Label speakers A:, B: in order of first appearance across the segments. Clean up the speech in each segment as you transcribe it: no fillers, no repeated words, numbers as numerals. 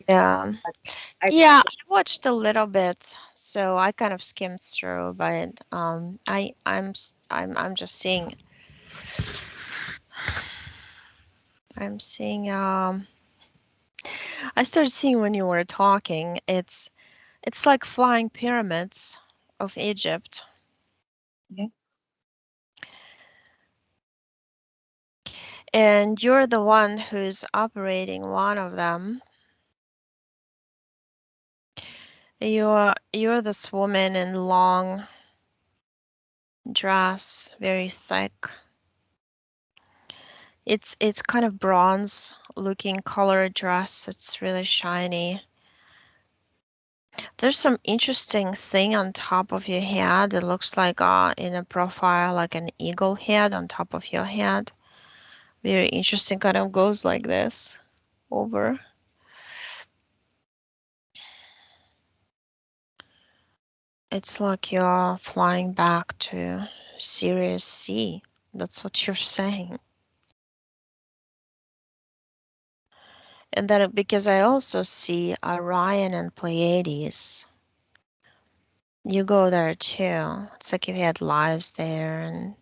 A: Yeah.
B: I
A: Yeah, I watched a little bit, so I kind of skimmed through, but I'm just seeing I'm seeing I started seeing when you were talking, it's like flying pyramids of Egypt.
B: yeah.
A: And you're the one who's operating one of them. You're this woman in long dress, very thick. It's kind of bronze looking color dress. It's really shiny. There's some interesting thing on top of your head. It looks like in a profile like an eagle head on top of your head. Very interesting, kind of goes like this over. It's like you're flying back to Sirius C. That's what you're saying. And then because I also see Orion and Pleiades. You go there too. It's like you had lives there and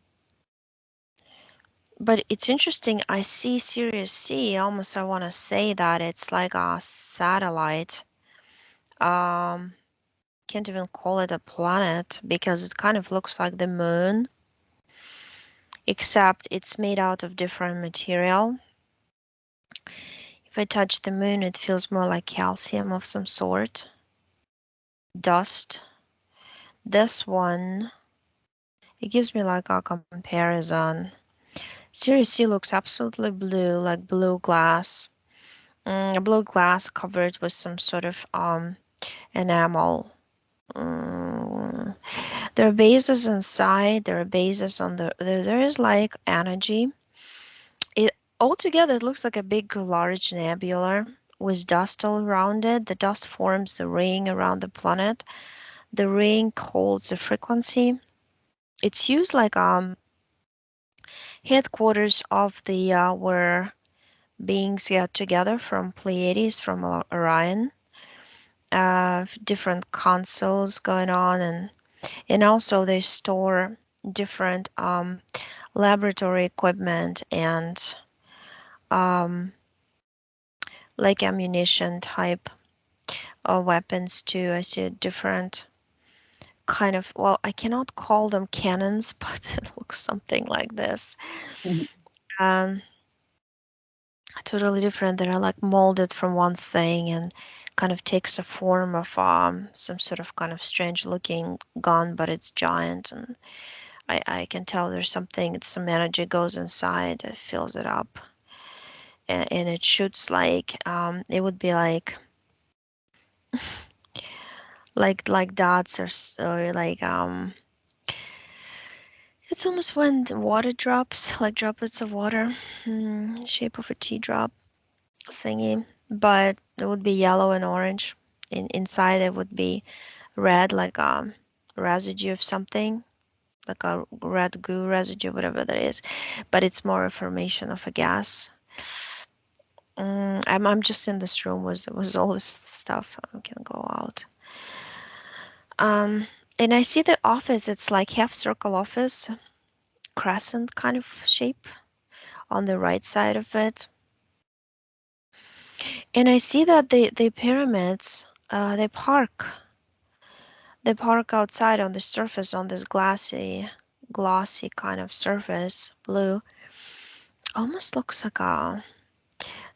A: but it's interesting. I see Sirius C. Almost I want to say that it's like a satellite. Um, can't even call it a planet because it kind of looks like the moon, except it's made out of different material. If I touch the moon, it feels more like calcium of some sort, dust. This one, it gives me like a comparison. Sirius C looks absolutely blue, like blue glass. Blue glass covered with some sort of enamel. Mm, there are bases inside. There are bases on there is like energy. It altogether it looks like a big, large nebula with dust all around it. The dust forms the ring around the planet. The ring holds the frequency. It's used like headquarters of the where beings get together from Pleiades, from Orion. Different consoles going on, and also they store different laboratory equipment and um, like ammunition type of weapons too. I see different kind of, well, I cannot call them cannons, but it looks something like this.
B: Mhm.
A: Um, Totally different. They're like molded from one thing and kind of takes a form of some sort of kind of strange looking gun, but it's giant and I can tell there's something, some energy goes inside, it fills it up, and it shoots like it would be like dots or like it's almost when the water drops, like droplets of water, shape of a teardrop thingy, but it would be yellow and orange. Inside it would be red, like residue of something, like a red goo residue, whatever that is. But it's more a formation of a gas. I'm just in this room was all this stuff. I can go out. Um, and I see the office. It's like half circle office, crescent kind of shape on the right side of it. And I see that the pyramids, they park outside on the surface on this glossy kind of surface, blue. Almost looks like a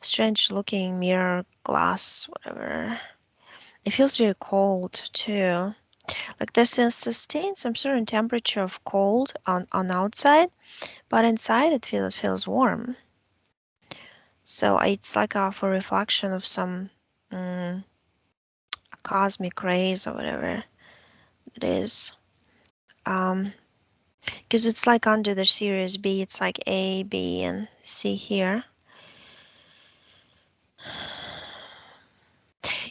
A: strange looking mirror glass, whatever. It feels very cold too. Like there's a sustained some certain temperature of cold on outside, but inside it feels warm. So it's like for reflection of some mm, cosmic rays or whatever it is. Um, because it's like under the Series B, it's like A, B, and C here.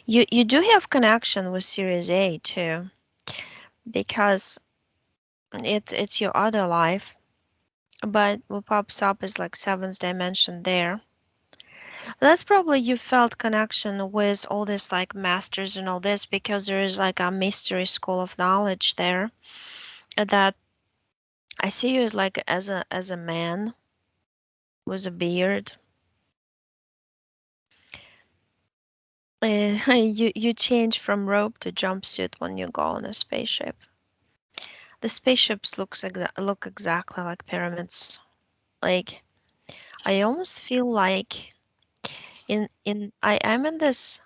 A: You do have connection with Series A too, because it's your other life, but what pops up is like seventh dimension there. That's probably you felt connection with all this like masters and all this because there is like a mystery school of knowledge there that I see you as like as a man with a beard. You change from robe to jumpsuit when you go on a spaceship. The spaceships look exactly like pyramids. Like I almost feel like I'm in this.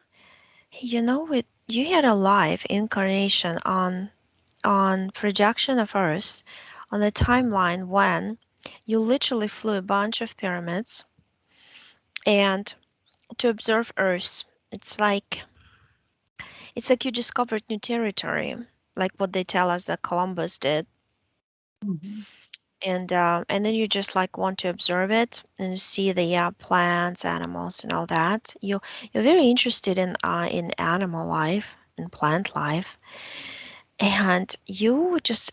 A: You had a live incarnation on projection of Earth on the timeline when you literally flew a bunch of pyramids and to observe Earth. It's like you discovered new territory, like what they tell us that Columbus did.
B: Mhm.
A: And then you just like want to observe it and see the plants, animals, and all that. You're very interested in animal life and plant life, and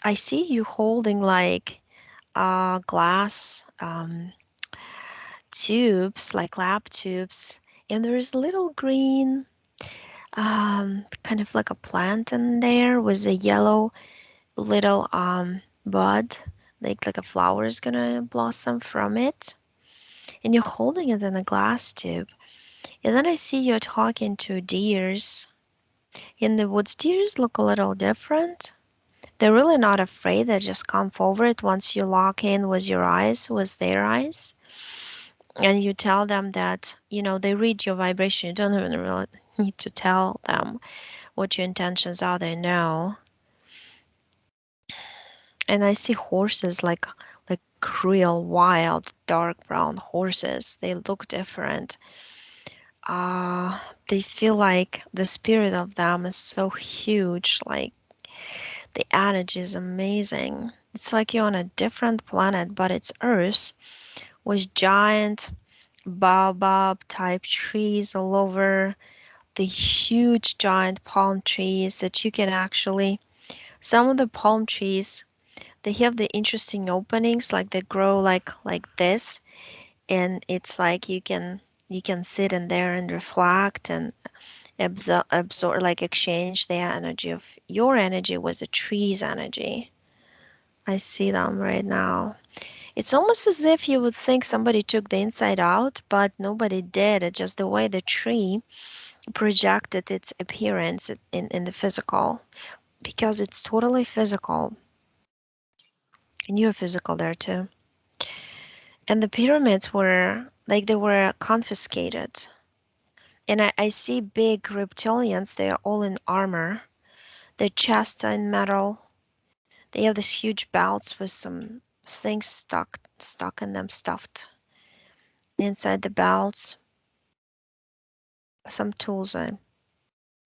A: I see you holding like glass tubes, like lab tubes, and there's little green kind of like a plant in there with a yellow little bud, like a flower is gonna blossom from it, and you're holding it in a glass tube. And then I see you're talking to deers in the woods. Deers look a little different. They're really not afraid. They just come forward once you lock in with your eyes, with their eyes, and you tell them that they read your vibration. You don't even really need to tell them what your intentions are. They know. And I see horses like real wild dark brown horses. They look different. They feel like the spirit of them is so huge. Like the energy is amazing. It's like you're on a different planet, but it's Earth with giant baobab type trees all over. The huge giant palm trees that you can actually, some of the palm trees, they have the interesting openings, like they grow like this, and it's like you can sit in there and reflect and absorb, like exchange the energy of your energy with the tree's energy. I see them right now. It's almost as if you would think somebody took the inside out, but nobody did. It's just the way the tree projected its appearance in the physical, because it's totally physical, and you're physical there too. And the pyramids were like they were confiscated. And I see big reptilians, they are all in armor. Their chests are in metal. They have these huge belts with some things stuck in them, stuffed inside the belts. Some tools.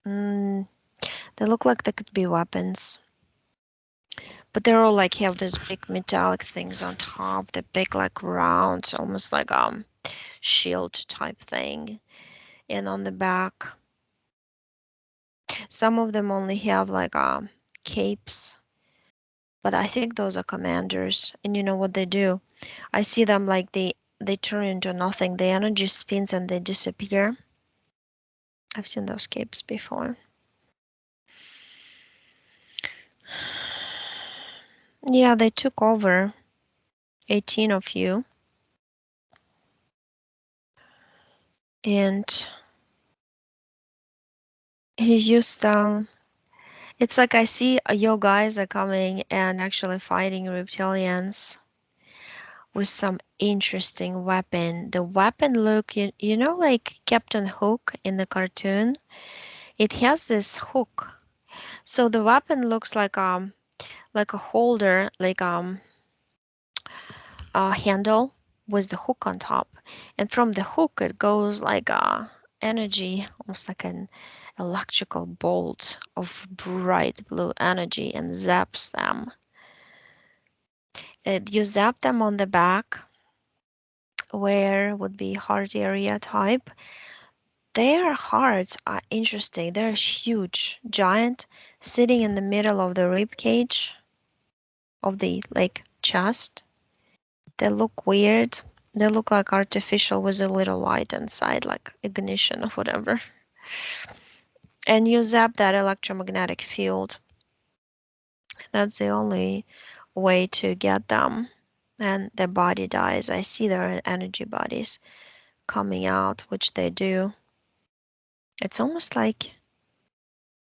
A: Mm, they look like they could be weapons. But they're all like have these big metallic things on top. They're big, like round, almost like shield type thing. And on the back, some of them only have like capes, but I think those are commanders. And you know what they do? I see them like they turn into nothing. The energy spins and they disappear. I've seen those capes before. Yeah, they took over 18 of you, and you used it's like I see your guys are coming and actually fighting reptilians with some interesting weapon. The weapon look, like Captain Hook in the cartoon. It has this hook. So the weapon looks like a holder, like a handle with the hook on top. And from the hook it goes like energy, almost like an electrical bolt of bright blue energy, and zaps them. You zap them on the back, where would be heart area type. Their hearts are interesting. They're huge, giant, sitting in the middle of the rib cage of the like chest. They look weird. They look like artificial with a little light inside, like ignition or whatever. And you zap that electromagnetic field. That's the only way to get them. And their body dies. I see their energy bodies coming out, which they do. It's almost like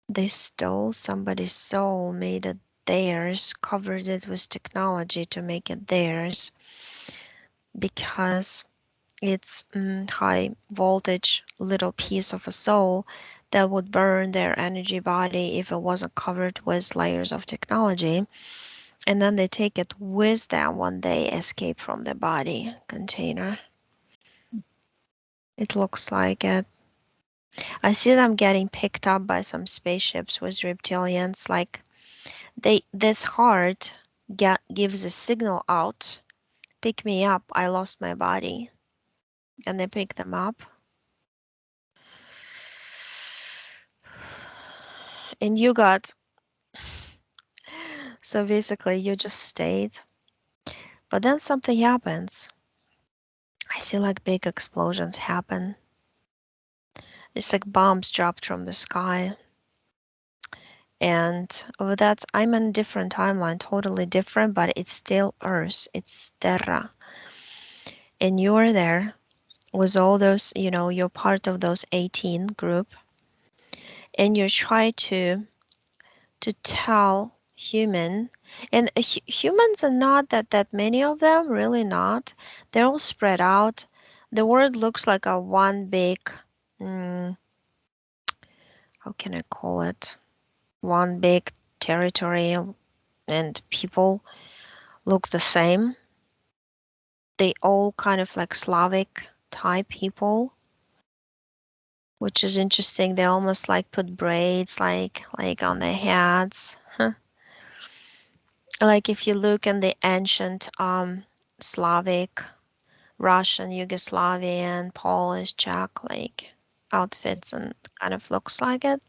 A: they stole somebody's soul, made it theirs, covered it with technology to make it theirs, because it's high voltage little piece of a soul that would burn their energy body if it wasn't covered with layers of technology. And then they take it with them when they escape from the body container. It looks like it. I see them getting picked up by some spaceships with reptilians. Like this heart gives a signal out, pick me up, I lost my body, and they pick them up. And you got, so basically you just stayed, but then something happens. I see like big explosions happen. It's like bombs dropped from the sky. And oh, that's, I'm in a different timeline, totally different, but it's still Earth, it's Terra. And you're there with all those, you're part of those 18 group, and you try to tell human, and humans are not that many of them, really not. They're all spread out. The world looks like a one big, mm, how can I call it? One big territory, and people look the same. They all kind of like Slavic type people, which is interesting. They almost like put braids like on their heads. Like if you look in the ancient Slavic, Russian, Yugoslavian, Polish, Czech like outfits, and kind of looks like it.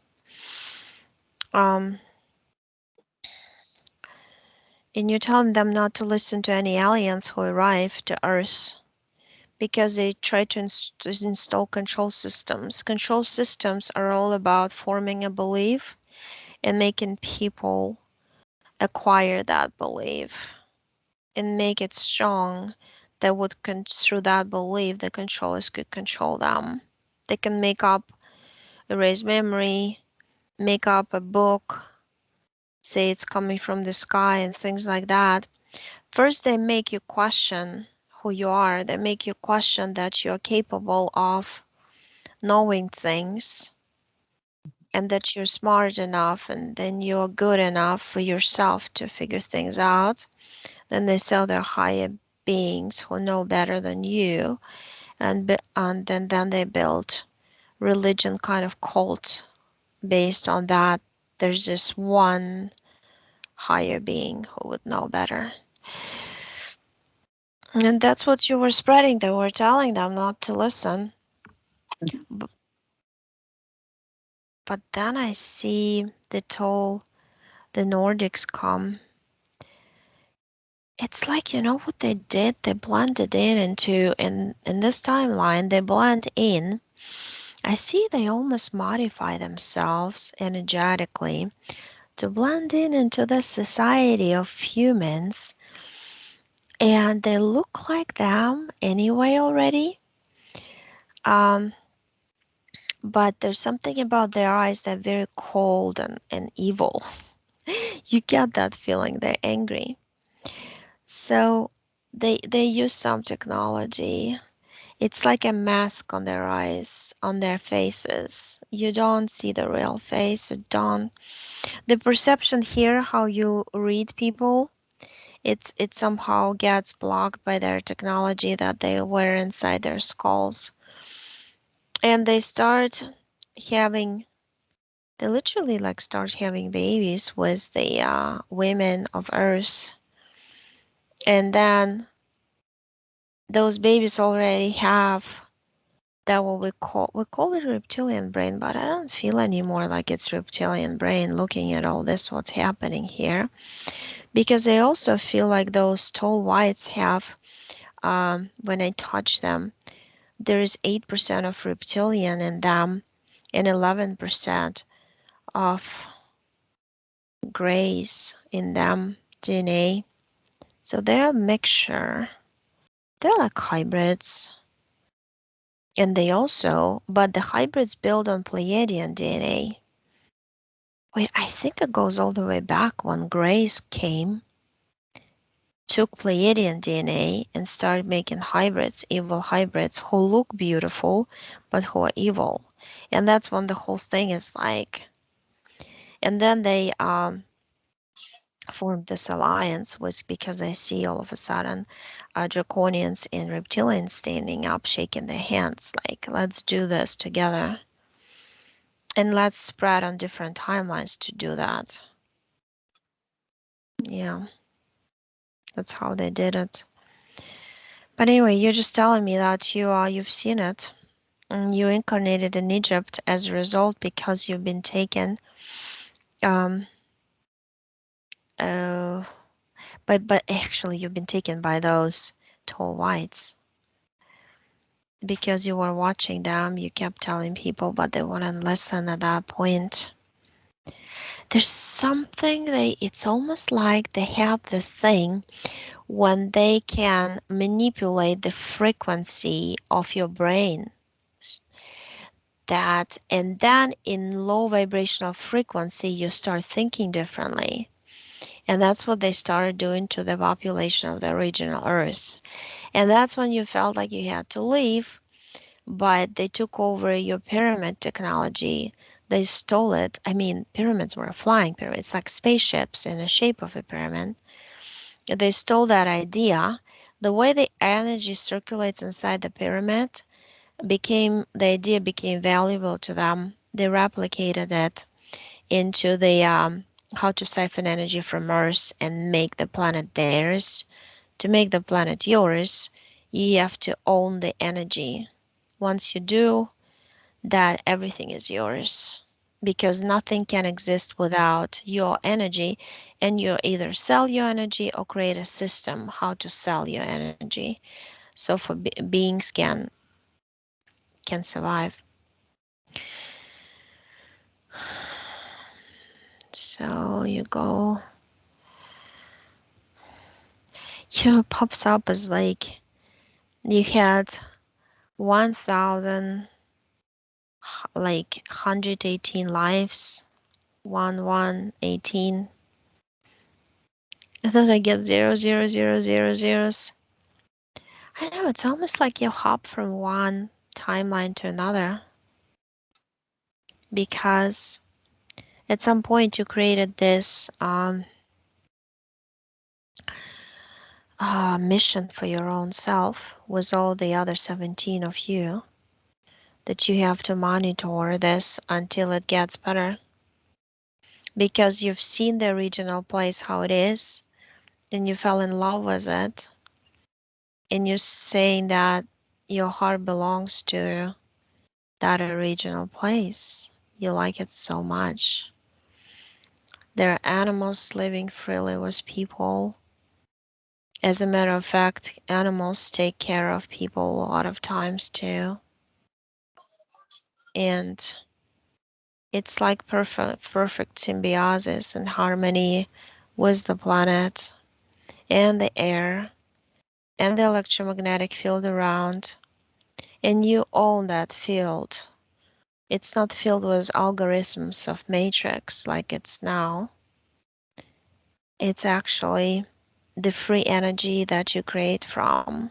A: Um, and you're telling them not to listen to any aliens who arrive to Earth because they try to install control systems. Control systems are all about forming a belief and making people acquire that belief and make it strong, that would through that belief the controllers could control them. They can make up, erase memory, make up a book, say it's coming from the sky and things like that. First they make you question who you are. They make you question that you're capable of knowing things, and that you're smart enough, and then you're good enough for yourself to figure things out. Then they sell their higher beings who know better than you, and then they build religion kind of cult based on that. There's just one higher being who would know better. And that's what you were spreading. They were telling them not to listen. But then I see the Nordics come. It's like, what they did? They blended in this timeline, they blend in. I see they almost modify themselves energetically to blend in into the society of humans, and they look like them anyway already. Um, but there's something about their eyes that are very cold and evil. You get that feeling, they're angry. So they use some technology. It's like a mask on their eyes, on their faces. You don't see the real face. You don't. The perception here, how you read people, it somehow gets blocked by their technology that they wear inside their skulls. And having, they literally like start having babies with the women of Earth. And then those babies already have that what we call it reptilian brain, but I don't feel anymore like it's reptilian brain looking at all this what's happening here, because I also feel like those tall whites have when I touch them, there is 8% of reptilian in them and 11% of grays in them, DNA. So they're a mixture. They're like hybrids. And they also, but the hybrids build on Pleiadian DNA. Wait, I think it goes all the way back when grays came, took Pleiadian DNA and started making hybrids, evil hybrids who look beautiful but who are evil. And that's when the whole thing is like. And then they formed this alliance was because I see all of a sudden draconians and reptilians standing up, shaking their hands like, let's do this together. And let's spread on different timelines to do that. Yeah, that's how they did it. But anyway, you're just telling me that you've seen it. And you incarnated in Egypt as a result because you've been taken um uh but actually you've been taken by those tall whites because you were watching them, you kept telling people, but they wouldn't listen at that point. There's something it's almost like they have this thing when they can manipulate the frequency of your brain. That, and then in low vibrational frequency, you start thinking differently. And that's what they started doing to the population of the original Earth. And that's when you felt like you had to leave, but they took over your pyramid technology. They stole it. I mean, pyramids were flying pyramids, like spaceships in the shape of a pyramid. They stole that idea. The way the energy circulates inside the pyramid the idea became valuable to them. They replicated it into the how to siphon energy from Earth and make the planet theirs. To make the planet yours, you have to own the energy. Once you do, that everything is yours because nothing can exist without your energy, and you either sell your energy or create a system how to sell your energy so for beings can survive. So you go, pops up as like you had 1000 like 118 lives, 1118. And then I get 00000 zeros. I know, it's almost like you hop from one timeline to another because at some point you created this mission for your own self with all the other 17 of you that you have to monitor this until it gets better because you've seen the original place how it is and you fell in love with it, and you're saying that your heart belongs to that original place. You like it so much. There are animals living freely with people. As a matter of fact, animals take care of people a lot of times too. And it's like perfect symbiosis and harmony with the planet and the air and the electromagnetic field around. And you own that field. It's not filled with algorithms of matrix like it's now. It's actually the free energy that you create from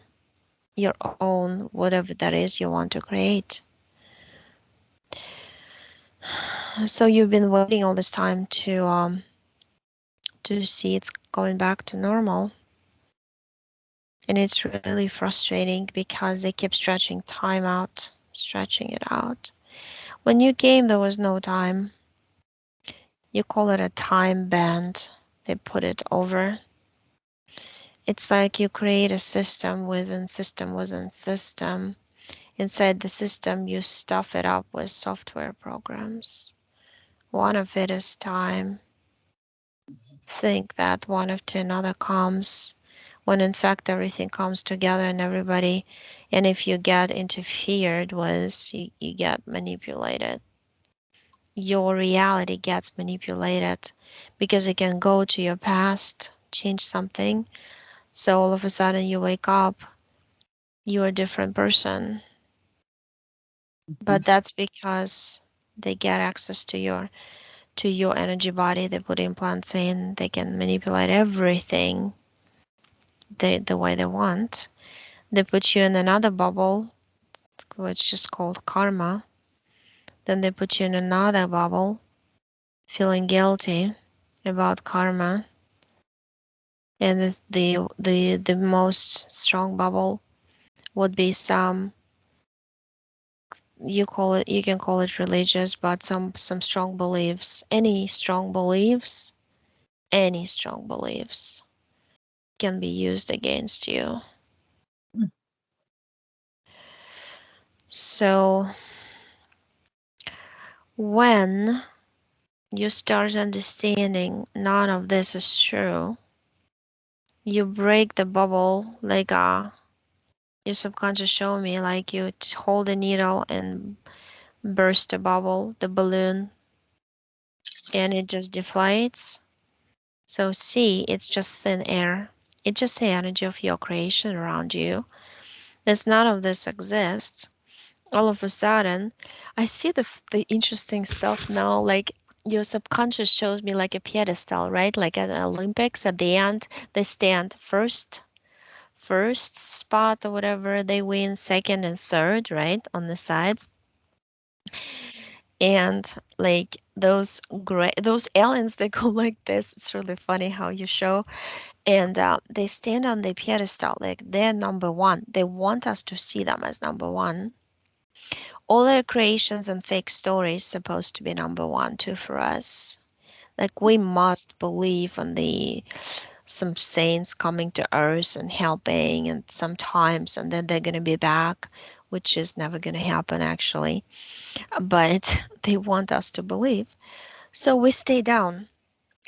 A: your own, whatever that is you want to create. So you've been waiting all this time to see it's going back to normal. And it's really frustrating because they keep stretching time out, stretching it out. When you came, there was no time. You call it a time band. They put it over. It's like you create a system within system within system. Inside the system, you stuff it up with software programs. One of it is time. Think that one after another comes. when in fact everything comes together and everybody, and if you get interfered with, you get manipulated. Your reality gets manipulated because it can go to your past, change something. So all of a sudden you wake up, you're a different person.
B: Mhm.
A: But that's because they get access to your energy body. They put implants in. They can manipulate everything the way they want. They put you in another bubble, which is called karma. Then they put you in another bubble, feeling guilty about karma. And the most strong bubble would be some, you can call it religious, but some strong beliefs. Any strong beliefs can be used against you.
B: Mm.
A: So when you start understanding none of this is true, you break the bubble like your subconscious show me, like you hold a needle and burst a bubble, the balloon, and it just deflates. So see, it's just thin air. It's just the energy of your creation around you. As none of this exists, all of a sudden, I see the interesting stuff now. Like your subconscious shows me like a pedestal, right? Like at the Olympics, at the end, they stand first spot or whatever. They win second and third, right, on the sides. And like those aliens, they go like this. It's really funny how you show. And they stand on the pedestal, like they're number one. They want us to see them as number one. All their creations and fake stories supposed to be number one too for us. Like we must believe in the some saints coming to earth and helping and sometimes and then they're gonna be back, which is never gonna happen actually. But they want us to believe. So we stay down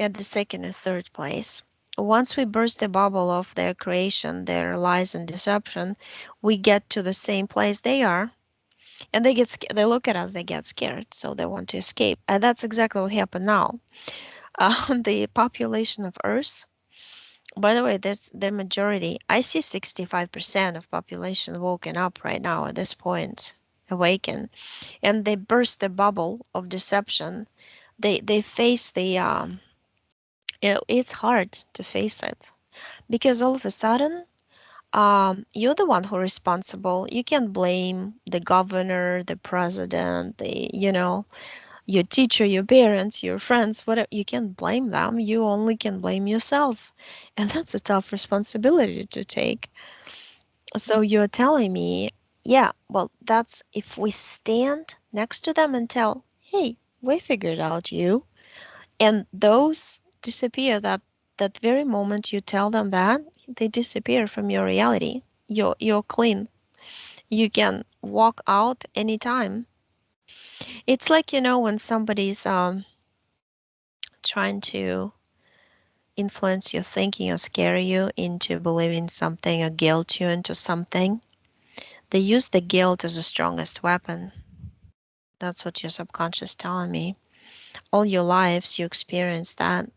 A: at the second and third place. Once we burst the bubble of their creation, their lies and deception, we get to the same place they are. And they get scared. They look at us, they get scared, so they want to escape. And that's exactly what happened now. The population of Earth, by the way, that's the majority. I see 65% of population woken up right now at this point, awaken, and they burst the bubble of deception. They face the it's hard to face it because all of a sudden you're the one who's responsible. You can blame the governor, the president, your teacher, your parents, your friends, whatever. You can blame them. You only can blame yourself. And that's a tough responsibility to take. So you're telling me, yeah, well, that's if we stand next to them and tell, hey, we figured out you. And those disappear that very moment you tell them that, they disappear from your reality. You're clean. You can walk out anytime. It's like, when somebody's trying to influence your thinking or scare you into believing something or guilt you into something. They use the guilt as the strongest weapon. That's what your subconscious telling me. All your lives you experience that.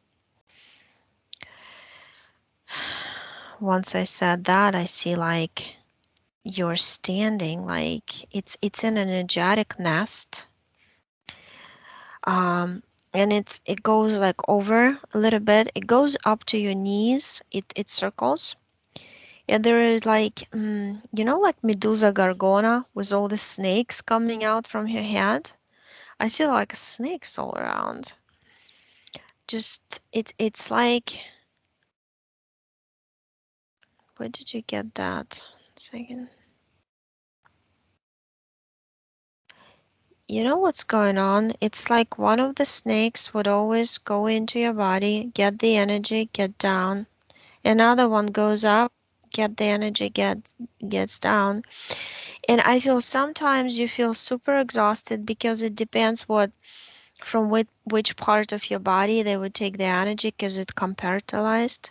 A: Once I said that, I see like you're standing like it's in an energetic nest. And it goes like over a little bit. It goes up to your knees. It circles. And there is like, like Medusa Gorgona with all the snakes coming out from her head. I see like snakes all around. Just it's like, where did you get that? Second. You know what's going on? It's like one of the snakes would always go into your body, get the energy, get down. Another one goes up, get the energy, gets down. And I feel sometimes you feel super exhausted because it depends from which part of your body they would take the energy because it compartmentalized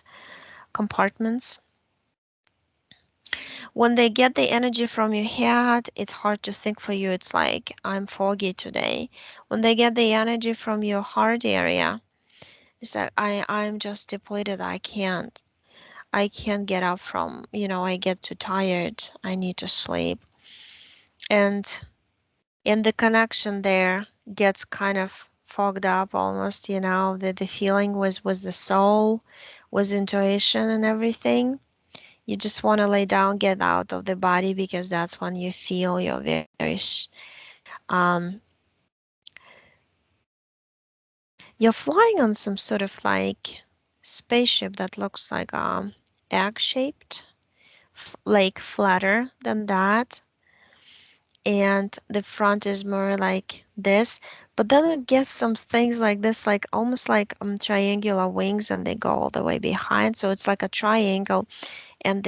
A: compartments. When they get the energy from your head, it's hard to think for you. It's like, I'm foggy today. When they get the energy from your heart area, it's like, I'm just depleted. I can't get up from, I get too tired. I need to sleep. And the connection there gets kind of fogged up almost, that the feeling was the soul, was intuition and everything. You just want to lay down, get out of the body, because that's when you feel you're um, you're flying on some sort of like spaceship that looks like egg shaped, like flatter than that, and the front is more like this, but then it gets some things like this, like almost like triangular wings, and they go all the way behind, so it's like a triangle, and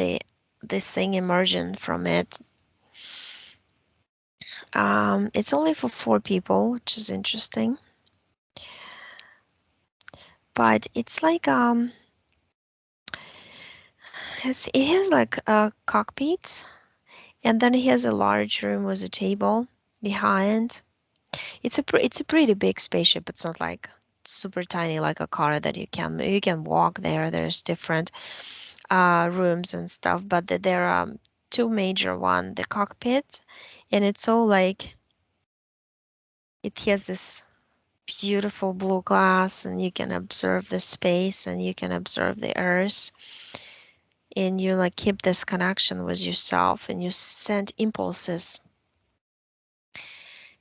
A: this thing emerging from it. It's only for 4 people, which is interesting, but it's like it has like a cockpit, and then it has a large room with a table behind. It's a pretty big spaceship. It's not like super tiny like a car that you can walk there. There's different rooms and stuff, but there are two major one, the cockpit, and it's all like it has this beautiful blue glass, and you can observe the space, and you can observe the earth, and you like keep this connection with yourself, and you send impulses.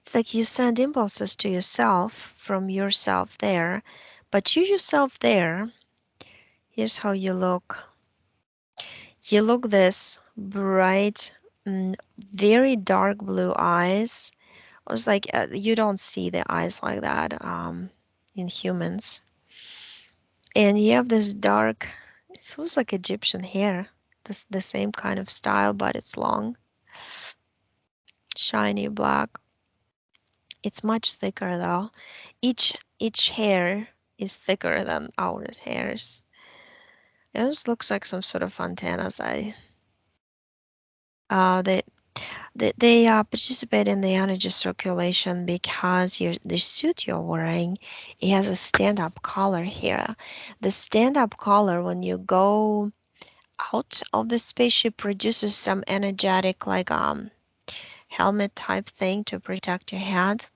A: It's like you send impulses to yourself from yourself there, but you yourself there, here's how you look. You look this bright, very dark blue eyes. It was like you don't see the eyes like that in humans. And you have this dark, it looks like Egyptian hair, the same kind of style, but it's long, shiny black. It's much thicker though. Each hair is thicker than our hairs. It just looks like some sort of antennas. They participate in the energy circulation because the suit you're wearing, it has a stand-up collar here. The stand-up collar, when you go out of the spaceship, produces some energetic like helmet type thing to protect your head.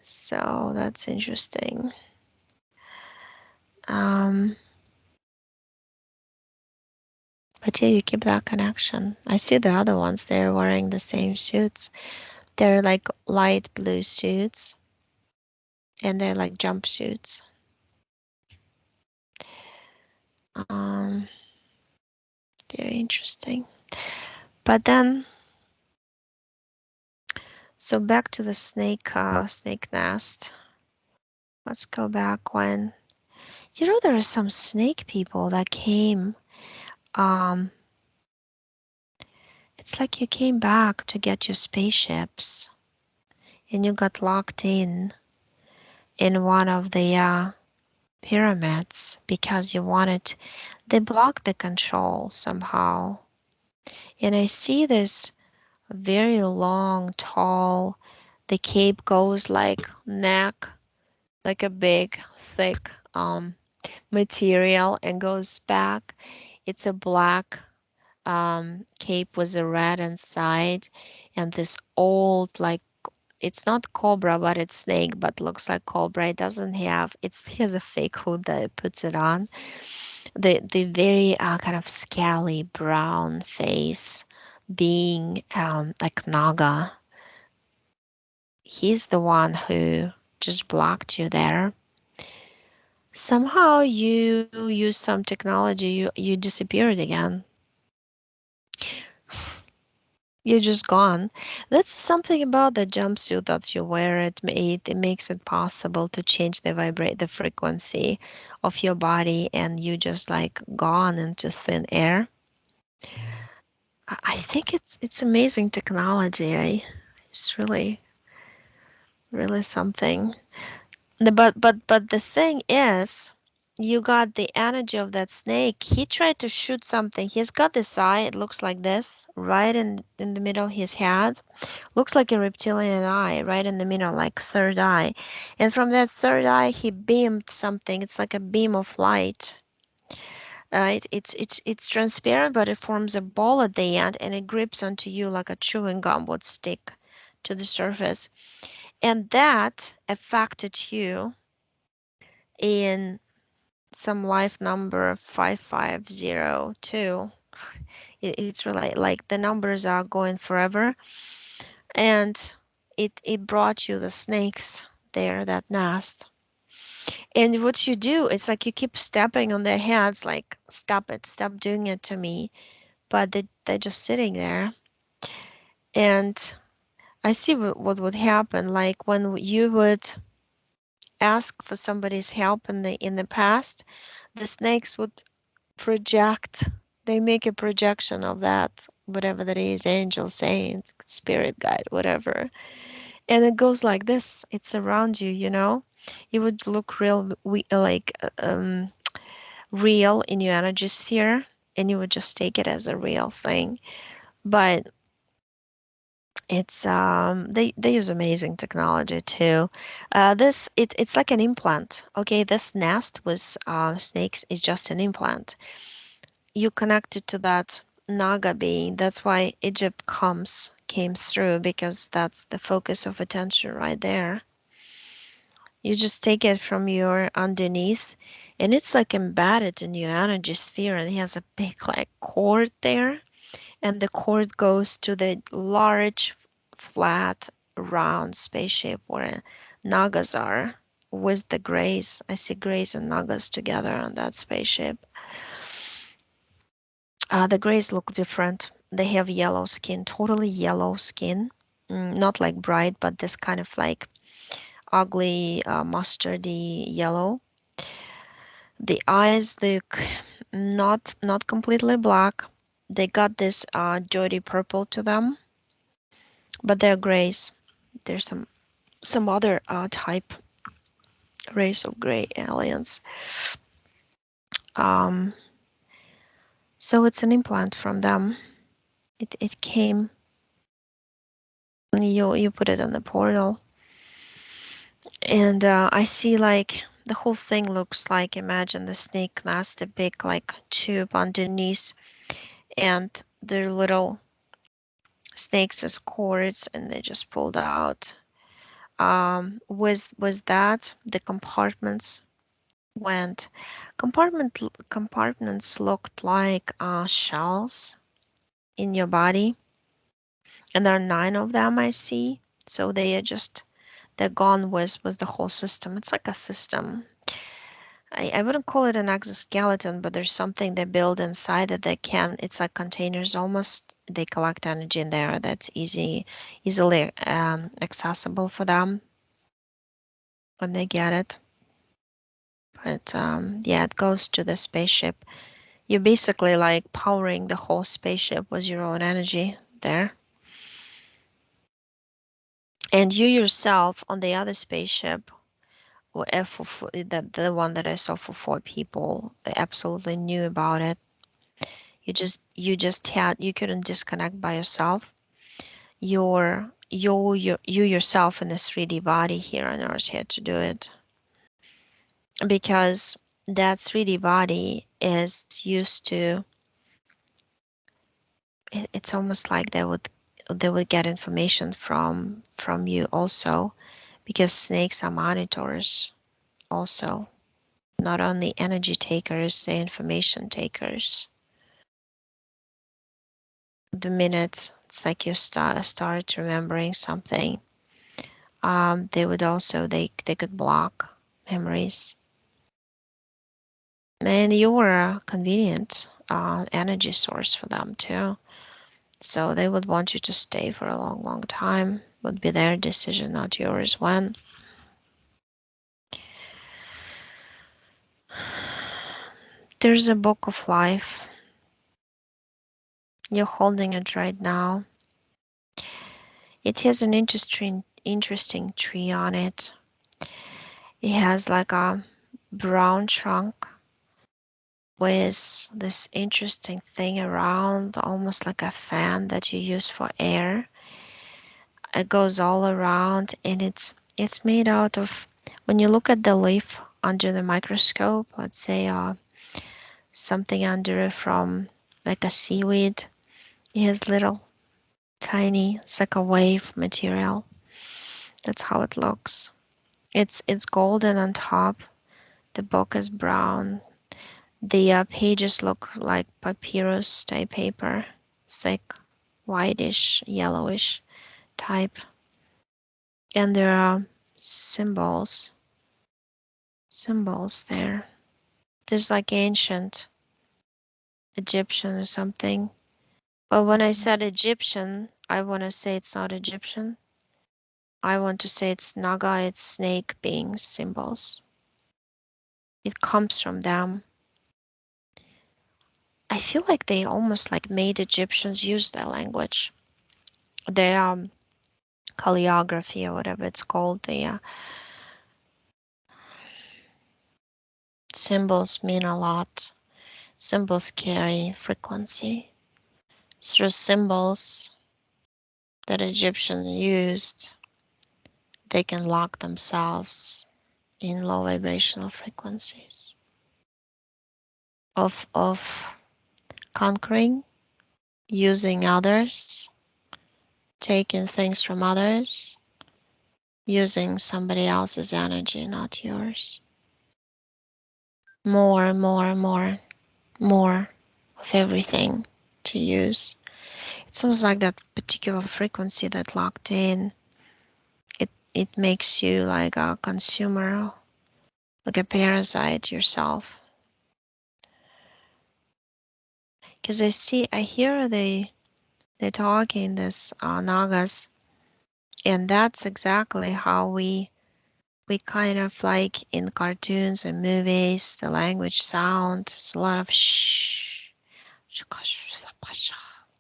A: So that's interesting. Um, but yeah, you keep that connection. I see the other ones, they're wearing the same suits. They're like light blue suits, and they're like jumpsuits. Um, Very interesting. But then, so back to the snake nest. Let's go back when, there are some snake people that came. Um, it's like you came back to get your spaceships, and you got locked in one of the pyramids because you wanted. They blocked the control somehow, and I see this very long, tall. The cape goes like neck, like a big, thick material, and goes back. It's a black cape with a red inside, and this old, like, it's not cobra, but it's snake, but looks like cobra. It doesn't have, he has a fake hood that it puts it on. The very kind of scaly brown face being like Naga. He's the one who just blocked you there. Somehow you use some technology, you disappeared again. You're just gone. That's something about the jumpsuit that you wear. It makes it possible to change the frequency of your body, and you just like gone into thin air. I think it's amazing technology. It's really something. But the thing is, you got the energy of that snake. He tried to shoot something. He's got this eye, it looks like this, right in the middle of his head. Looks like a reptilian eye, right in the middle, like third eye. And from that third eye, he beamed something. It's like a beam of light. It's transparent, but it forms a ball at the end, and it grips onto you like a chewing gum would stick to the surface. And that affected you in some life number 5502. It's really like the numbers are going forever, and it brought you the snakes there, that nest. And what you do, it's like you keep stepping on their heads, like, stop it, stop doing it to me. But they're just sitting there. And I see what would happen, like when you would ask for somebody's help in the past, the snakes would project. They make a projection of that, whatever that is, angel, saint, spirit guide, whatever. And it goes like this. It's around you, you know. It would look real, like real in your energy sphere, and you would just take it as a real thing. But it's they use amazing technology too. It's like an implant. Okay, this nest with snakes is just an implant. You connected to that Naga being. That's why Egypt came through, because that's the focus of attention right there. You just take it from your underneath, and it's like embedded in your energy sphere, and it has a big like cord there, and the cord goes to the large, flat, round spaceship where Nagas are with the Greys. I see Greys and Nagas together on that spaceship. The Greys look different. They have yellow skin, totally yellow skin. Not like bright, but this kind of like ugly, mustardy yellow. The eyes look not completely black. They got this dirty purple to them, but they're grays. There's some other type race of gray aliens. Um, so it's an implant from them. It came. You put it in the portal, and I see like the whole thing looks like, imagine the snake nest, a big like tube underneath, and their little snakes as cords, and they just pulled out. With that, the went compartments looked like shells in your body, and there are 9 of them I see. So they're gone with the whole system. It's like a system. I wouldn't call it an exoskeleton, but there's something they build inside that it's like containers almost. They collect energy in there that's easily accessible for them when they get it. But yeah, it goes to the spaceship. You're basically like powering the whole spaceship with your own energy there. And you yourself on the other spaceship, or the one that I saw for 4 people, absolutely knew about it. You couldn't disconnect by yourself. You yourself in the 3D body here on Earth had to do it, because that 3D body is used to. It's almost like they would get information from you also, because snakes are monitors also, not only energy takers, they're information takers. The minute it's like you start remembering something, they could block memories. And you were a convenient energy source for them too. So they would want you to stay for a long, long time. Would be their decision, not yours. When there's a book of life, you're holding it right now. It has an interesting tree on it. It has like a brown trunk with this interesting thing around, almost like a fan that you use for air. It goes all around, and it's made out of, when you look at the leaf under the microscope, let's say something under it from like a seaweed, it has little tiny, it's like a wave material. That's how it looks. It's golden on top. The book is brown. The pages look like papyrus type paper. It's like whitish, yellowish type. And there are symbols, symbols there. There's like ancient Egyptian or something. But when I said Egyptian, I want to say it's not Egyptian. I want to say it's Naga, it's snake beings symbols. It comes from them. I feel like they almost like made Egyptians use their language. Their calligraphy or whatever it's called. The symbols mean a lot. Symbols carry frequency. Through symbols that Egyptians used, they can lock themselves in low vibrational frequencies of conquering, using others, taking things from others, using somebody else's energy, not yours. More, more, more, more of everything to use. It's almost like that particular frequency that locked in. It makes you like a consumer, like a parasite yourself. Because I hear they're talking this Nagas, and that's exactly how we kind of like in cartoons and movies, the language sound, it's a lot of shh,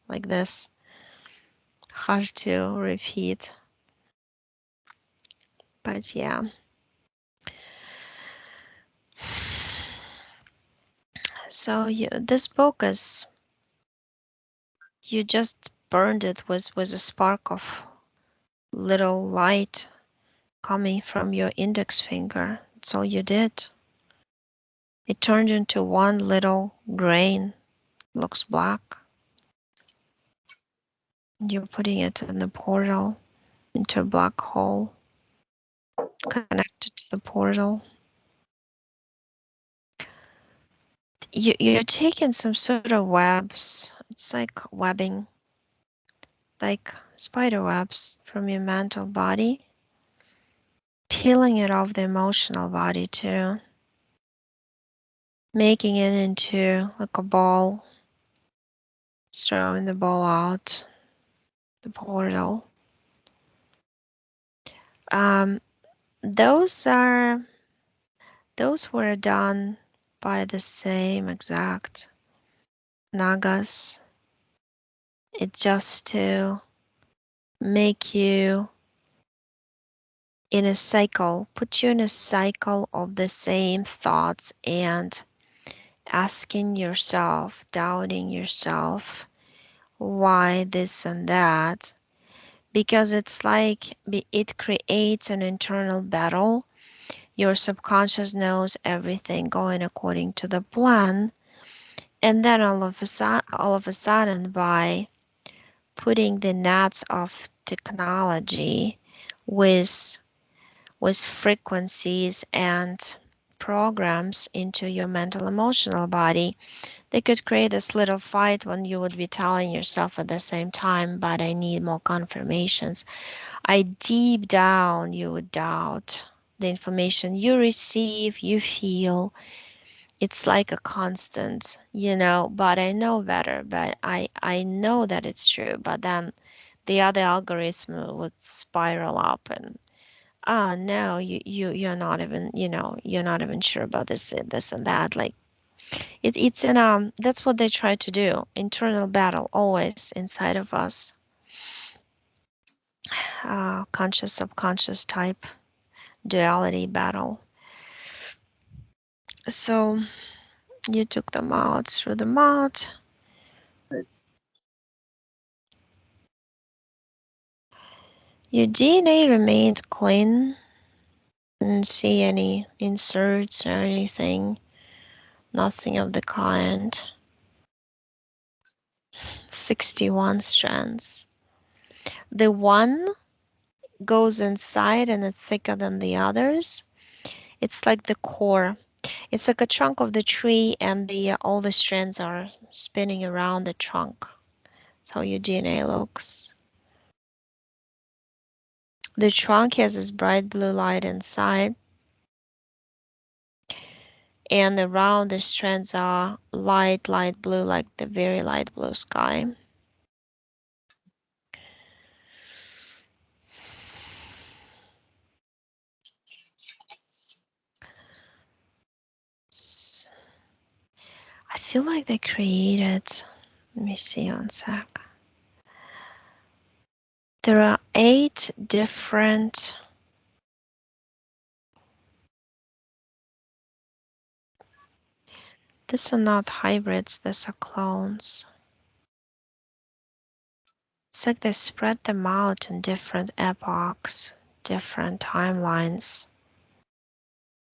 A: like this, hard to repeat. But yeah. So this book is, you just burned it with a spark of little light coming from your index finger. That's all you did. It turned into one little grain, looks black. You're putting it in the portal, into a black hole, connected to the portal. You're taking some sort of webs. It's like webbing, like spider webs from your mental body, peeling it off the emotional body too, making it into like a ball, throwing the ball out the portal. Um, those were done by the same exact Nagas. It's just to make you in a cycle, put you in a cycle of the same thoughts and asking yourself, doubting yourself, why this and that, because it's like it creates an internal battle. Your subconscious knows everything going according to the plan, and then all of a sudden, by putting the nets of technology with frequencies and programs into your mental emotional body, they could create this little fight when you would be telling yourself at the same time, but I need more confirmations. I deep down you would doubt the information you receive, you feel. It's like a constant, but I know better, but I know that it's true, but then the other algorithm would spiral up and, no, you're not even, you're not even sure about this and that. Like it's in that's what they try to do. Internal battle always inside of us. Conscious subconscious type duality battle. So you took them out through the mouth. Your DNA remained clean. Didn't see any inserts or anything. Nothing of the kind. 61 strands. The one goes inside and it's thicker than the others. It's like the core. It's like a trunk of the tree, and the all the strands are spinning around the trunk. That's how your DNA looks. The trunk has this bright blue light inside, and around the strands are light blue, like the very light blue sky. I feel like they created, let me see one sec. There are 8 different, these are not hybrids, these are clones. It's like they spread them out in different epochs, different timelines,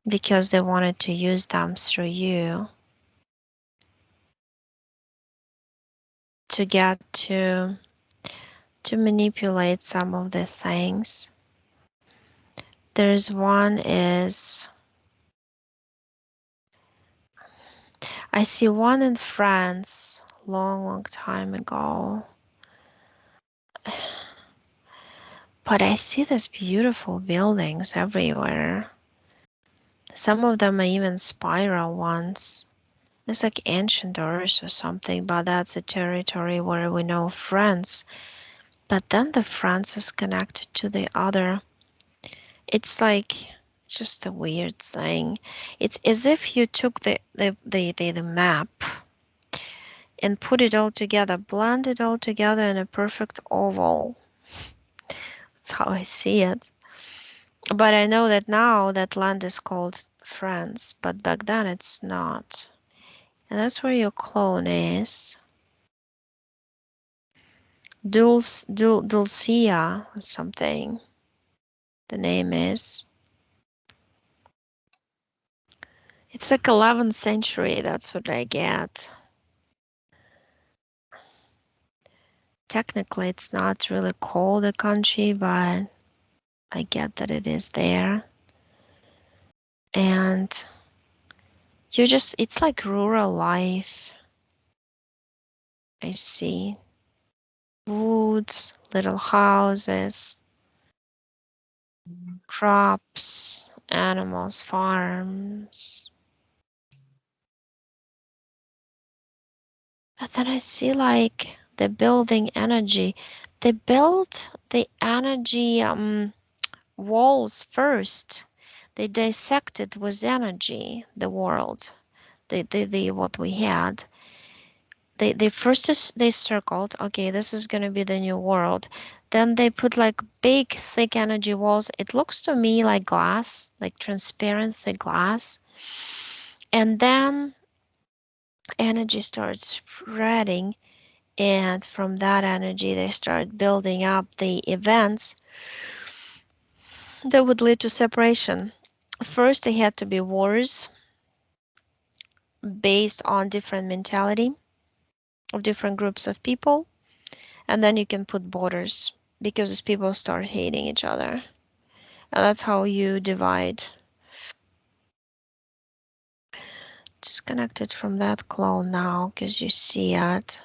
A: because they wanted to use them through you to get to manipulate some of the things. There's one is, I see one in France long time ago. But I see these beautiful buildings everywhere. Some of them are even spiral ones. It's like ancient doors or something, but that's a territory where we know France. But then the France is connected to the other. It's like just a weird thing. It's as if you took the map and put it all together, blend it all together in a perfect oval. That's how I see it. But I know that now that land is called France, but back then it's not. And that's where your clone is. Dulcia or something. The name is. It's like 11th century, that's what I get. Technically, it's not really called a country, but I get that it is there. And it's like rural life. I see woods, little houses, crops, animals, farms. But then I see like the building energy. They build the energy walls first. They dissected with energy the world. The what we had. They first they circled, okay, this is gonna be the new world. Then they put like big thick energy walls. It looks to me like glass, like transparent thick glass. And then energy starts spreading, and from that energy they start building up the events that would lead to separation. First, they had to be wars based on different mentality of different groups of people, and then you can put borders because people start hating each other, and that's how you divide. Disconnected from that clone now because you see it.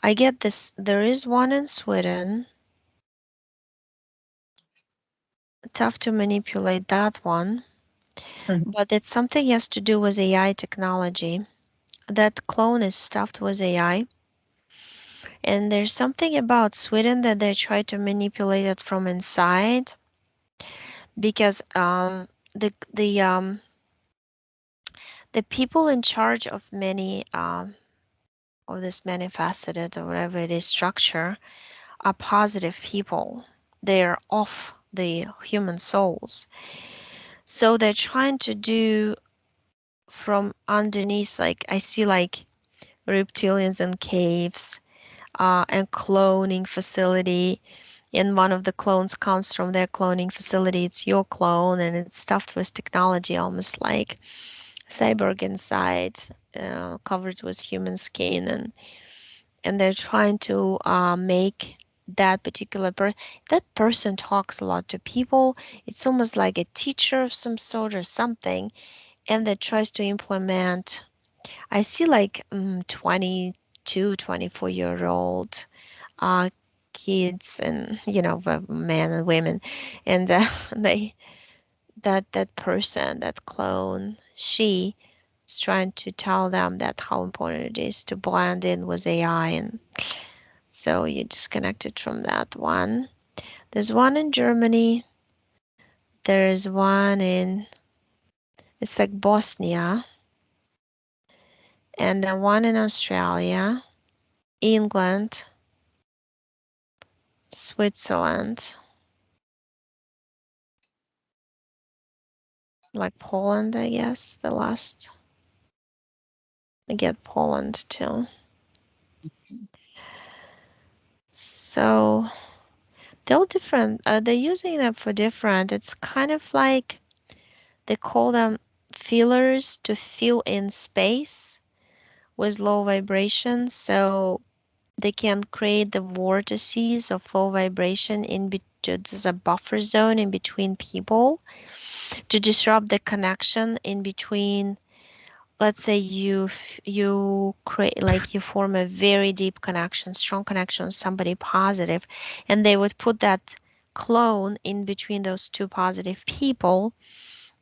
A: I get this. There is one in Sweden. Tough to manipulate that one, but it's something has to do with AI technology. That clone is stuffed with AI. And there's something about Sweden that they try to manipulate it from inside because the people in charge of many of this many-faceted or whatever it is structure are positive people. They're off the human souls. So they're trying to do from underneath, like I see like reptilians in caves, and cloning facility. And one of the clones comes from their cloning facility. It's your clone, and it's stuffed with technology, almost like cyborg inside, covered with human skin, and they're trying to make that particular that person talks a lot to people. It's almost like a teacher of some sort or something, and that tries to implement. I see like 22, 24-year-old kids, and men and women, and they that person, that clone, she is trying to tell them that how important it is to blend in with AI, and so you disconnected from that one. There's one in Germany. There's one in, it's like Bosnia, and then one in Australia, England, Switzerland, like Poland, I guess. The last, I get Poland too. So they're all different. They're using them for different. It's kind of like they call them feelers to fill in space with low vibration. So they can create the vortices of low vibration in between. There's a buffer zone in between people to disrupt the connection in between. Let's say you create, like, you form a very deep connection, strong connection with somebody positive, and they would put that clone in between those two positive people,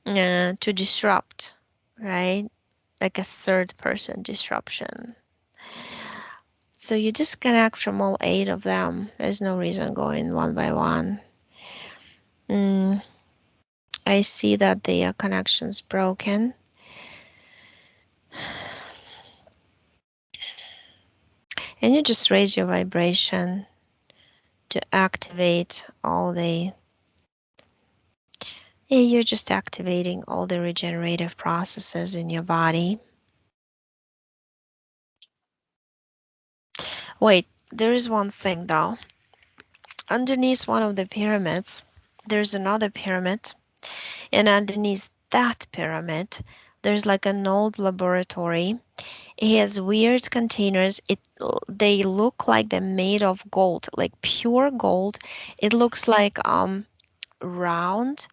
A: to disrupt, right? Like a third person disruption. So you disconnect from all 8 of them. There's no reason going one by one. Mm, I see that the connection's broken. And you just raise your vibration to activate all the, yeah, you're just activating all the regenerative processes in your body. Wait, there is one thing though. Underneath one of the pyramids, there's another pyramid, and underneath that pyramid, there's like an old laboratory. It has weird containers. They look like they're made of gold, like pure gold. It looks like round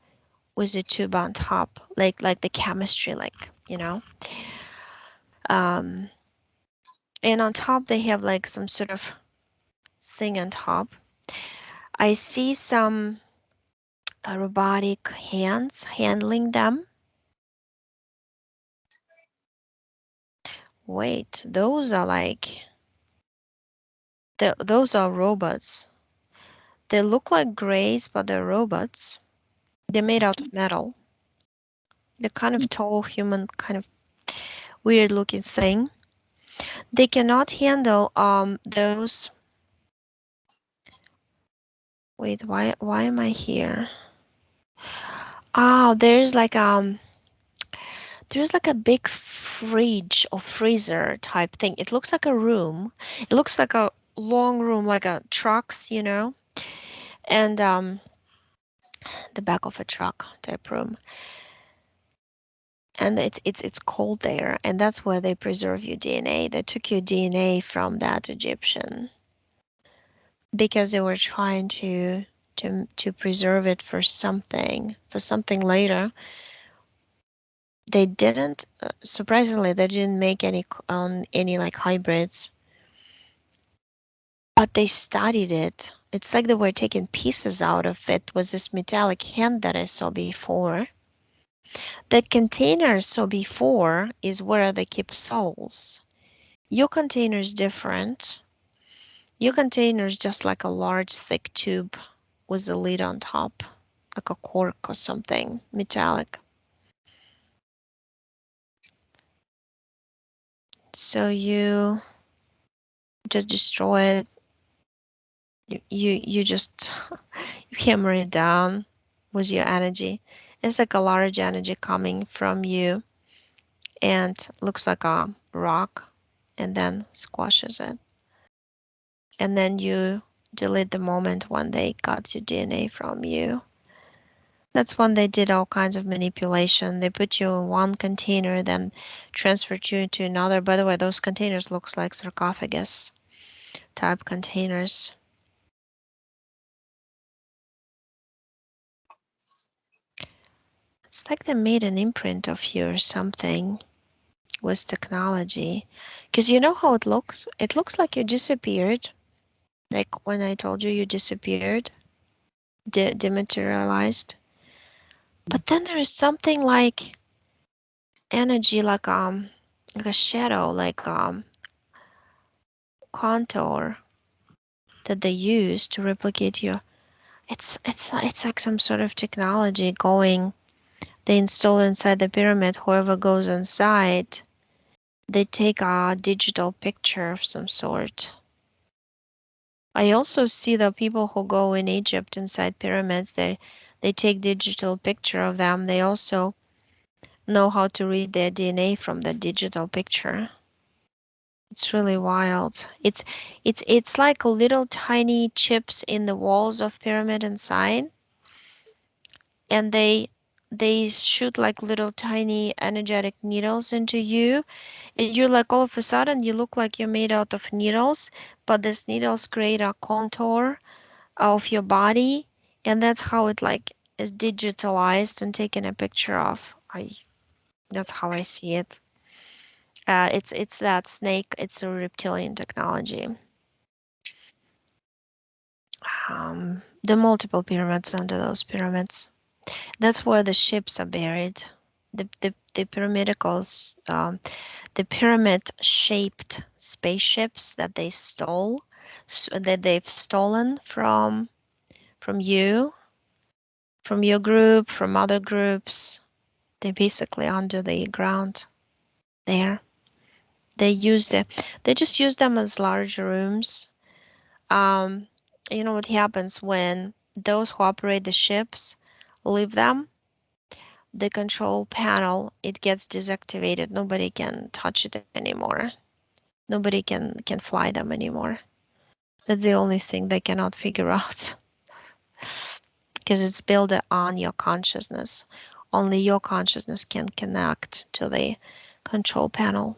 A: with a tube on top, like the chemistry, um and on top they have like some sort of thing on top. I see some robotic hands handling them. Wait, those are like those are robots. They look like grays, but they're robots. They're made out of metal. They're kind of tall, human, kind of weird looking thing. They cannot handle those. Wait, why am I here? Oh, there's like a big fridge or freezer type thing. It looks like a room. It looks like a long room, like a trucks, and the back of a truck type room. And it's cold there, and that's where they preserve your DNA. They took your DNA from that Egyptian because they were trying to preserve it for something later. They didn't, surprisingly, they didn't make any like hybrids, but they studied it. It's like they were taking pieces out of it. Was this metallic hand that I saw before? That container I saw before is where they keep souls. Your container is different. Your container is just like a large thick tube with a lid on top, like a cork or something metallic. So you just destroy it. You just you hammer it down with your energy. It's like a large energy coming from you, and looks like a rock, and then squashes it. And then you delete the moment when they got your DNA from you. That's when they did all kinds of manipulation. They put you in one container, then transferred you into another. By the way, those containers looks like sarcophagus type containers. It's like they made an imprint of you or something with technology. Because you know how it looks? It looks like you disappeared. Like when I told you disappeared, dematerialized. But then there is something like energy, like a shadow, like contour that they use to replicate you. It's like some sort of technology going. They install inside the pyramid. Whoever goes inside, they take a digital picture of some sort. I also see the people who go in Egypt inside pyramids. They take digital picture of them. They also know how to read their DNA from the digital picture. It's really wild. It's like little tiny chips in the walls of pyramid inside, and they shoot like little tiny energetic needles into you, and you're like all of a sudden you look like you're made out of needles, but these needles create a contour of your body, and that's how it like is digitalized and taken a picture of. That's how I see it. It's that snake. It's a reptilian technology. The multiple pyramids under those pyramids. That's where the ships are buried. The pyramidicals, the pyramid-shaped spaceships that they stole, that they've stolen from you, from your group, from other groups. They're basically under the ground there. They just use them as large rooms. Um, you know what happens when those who operate the ships leave them? The control panel, it gets deactivated. Nobody can touch it anymore. Nobody can fly them anymore. That's the only thing they cannot figure out because it's built on your consciousness. Only your consciousness can connect to the control panel,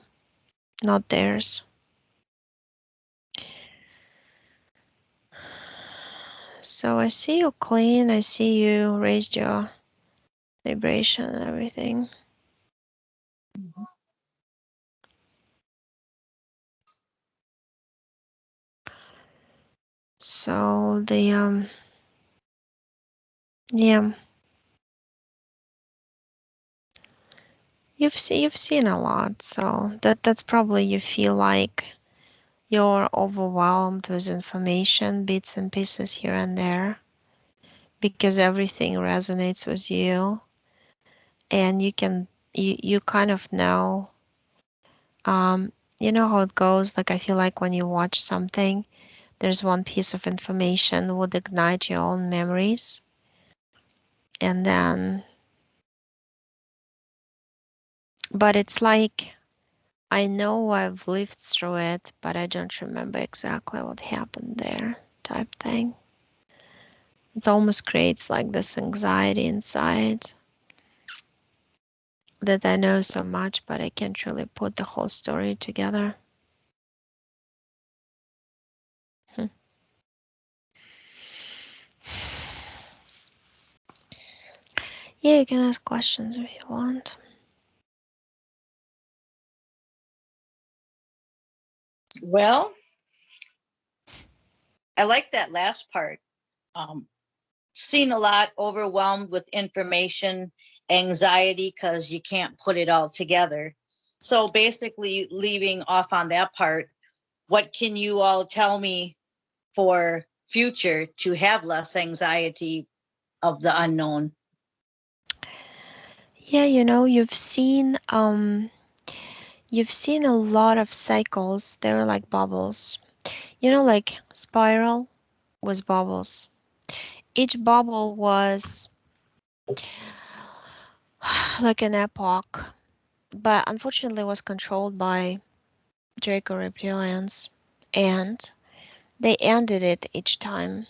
A: not theirs. So I see you clean. I see you raised your vibration and everything. So yeah, you've seen a lot. So that's probably you feel like you're overwhelmed with information, bits and pieces here and there, because everything resonates with you, and you kind of know. You know how it goes. Like I feel like when you watch something, there's one piece of information would ignite your own memories, and then, but it's like I know I've lived through it, but I don't remember exactly what happened there, type thing. It almost creates like this anxiety inside that I know so much, but I can't really put the whole story together. Hmm. Yeah, you can ask questions if you want.
B: Well, I like that last part. Seen a lot, overwhelmed with information, anxiety because you can't put it all together. So basically, leaving off on that part, what can you all tell me for future to have less anxiety of the unknown?
A: Yeah, you know, you've seen a lot of cycles. They're like bubbles. You know, like spiral was bubbles. Each bubble was like an epoch. but unfortunately was controlled by Draco reptilians, and they ended it each time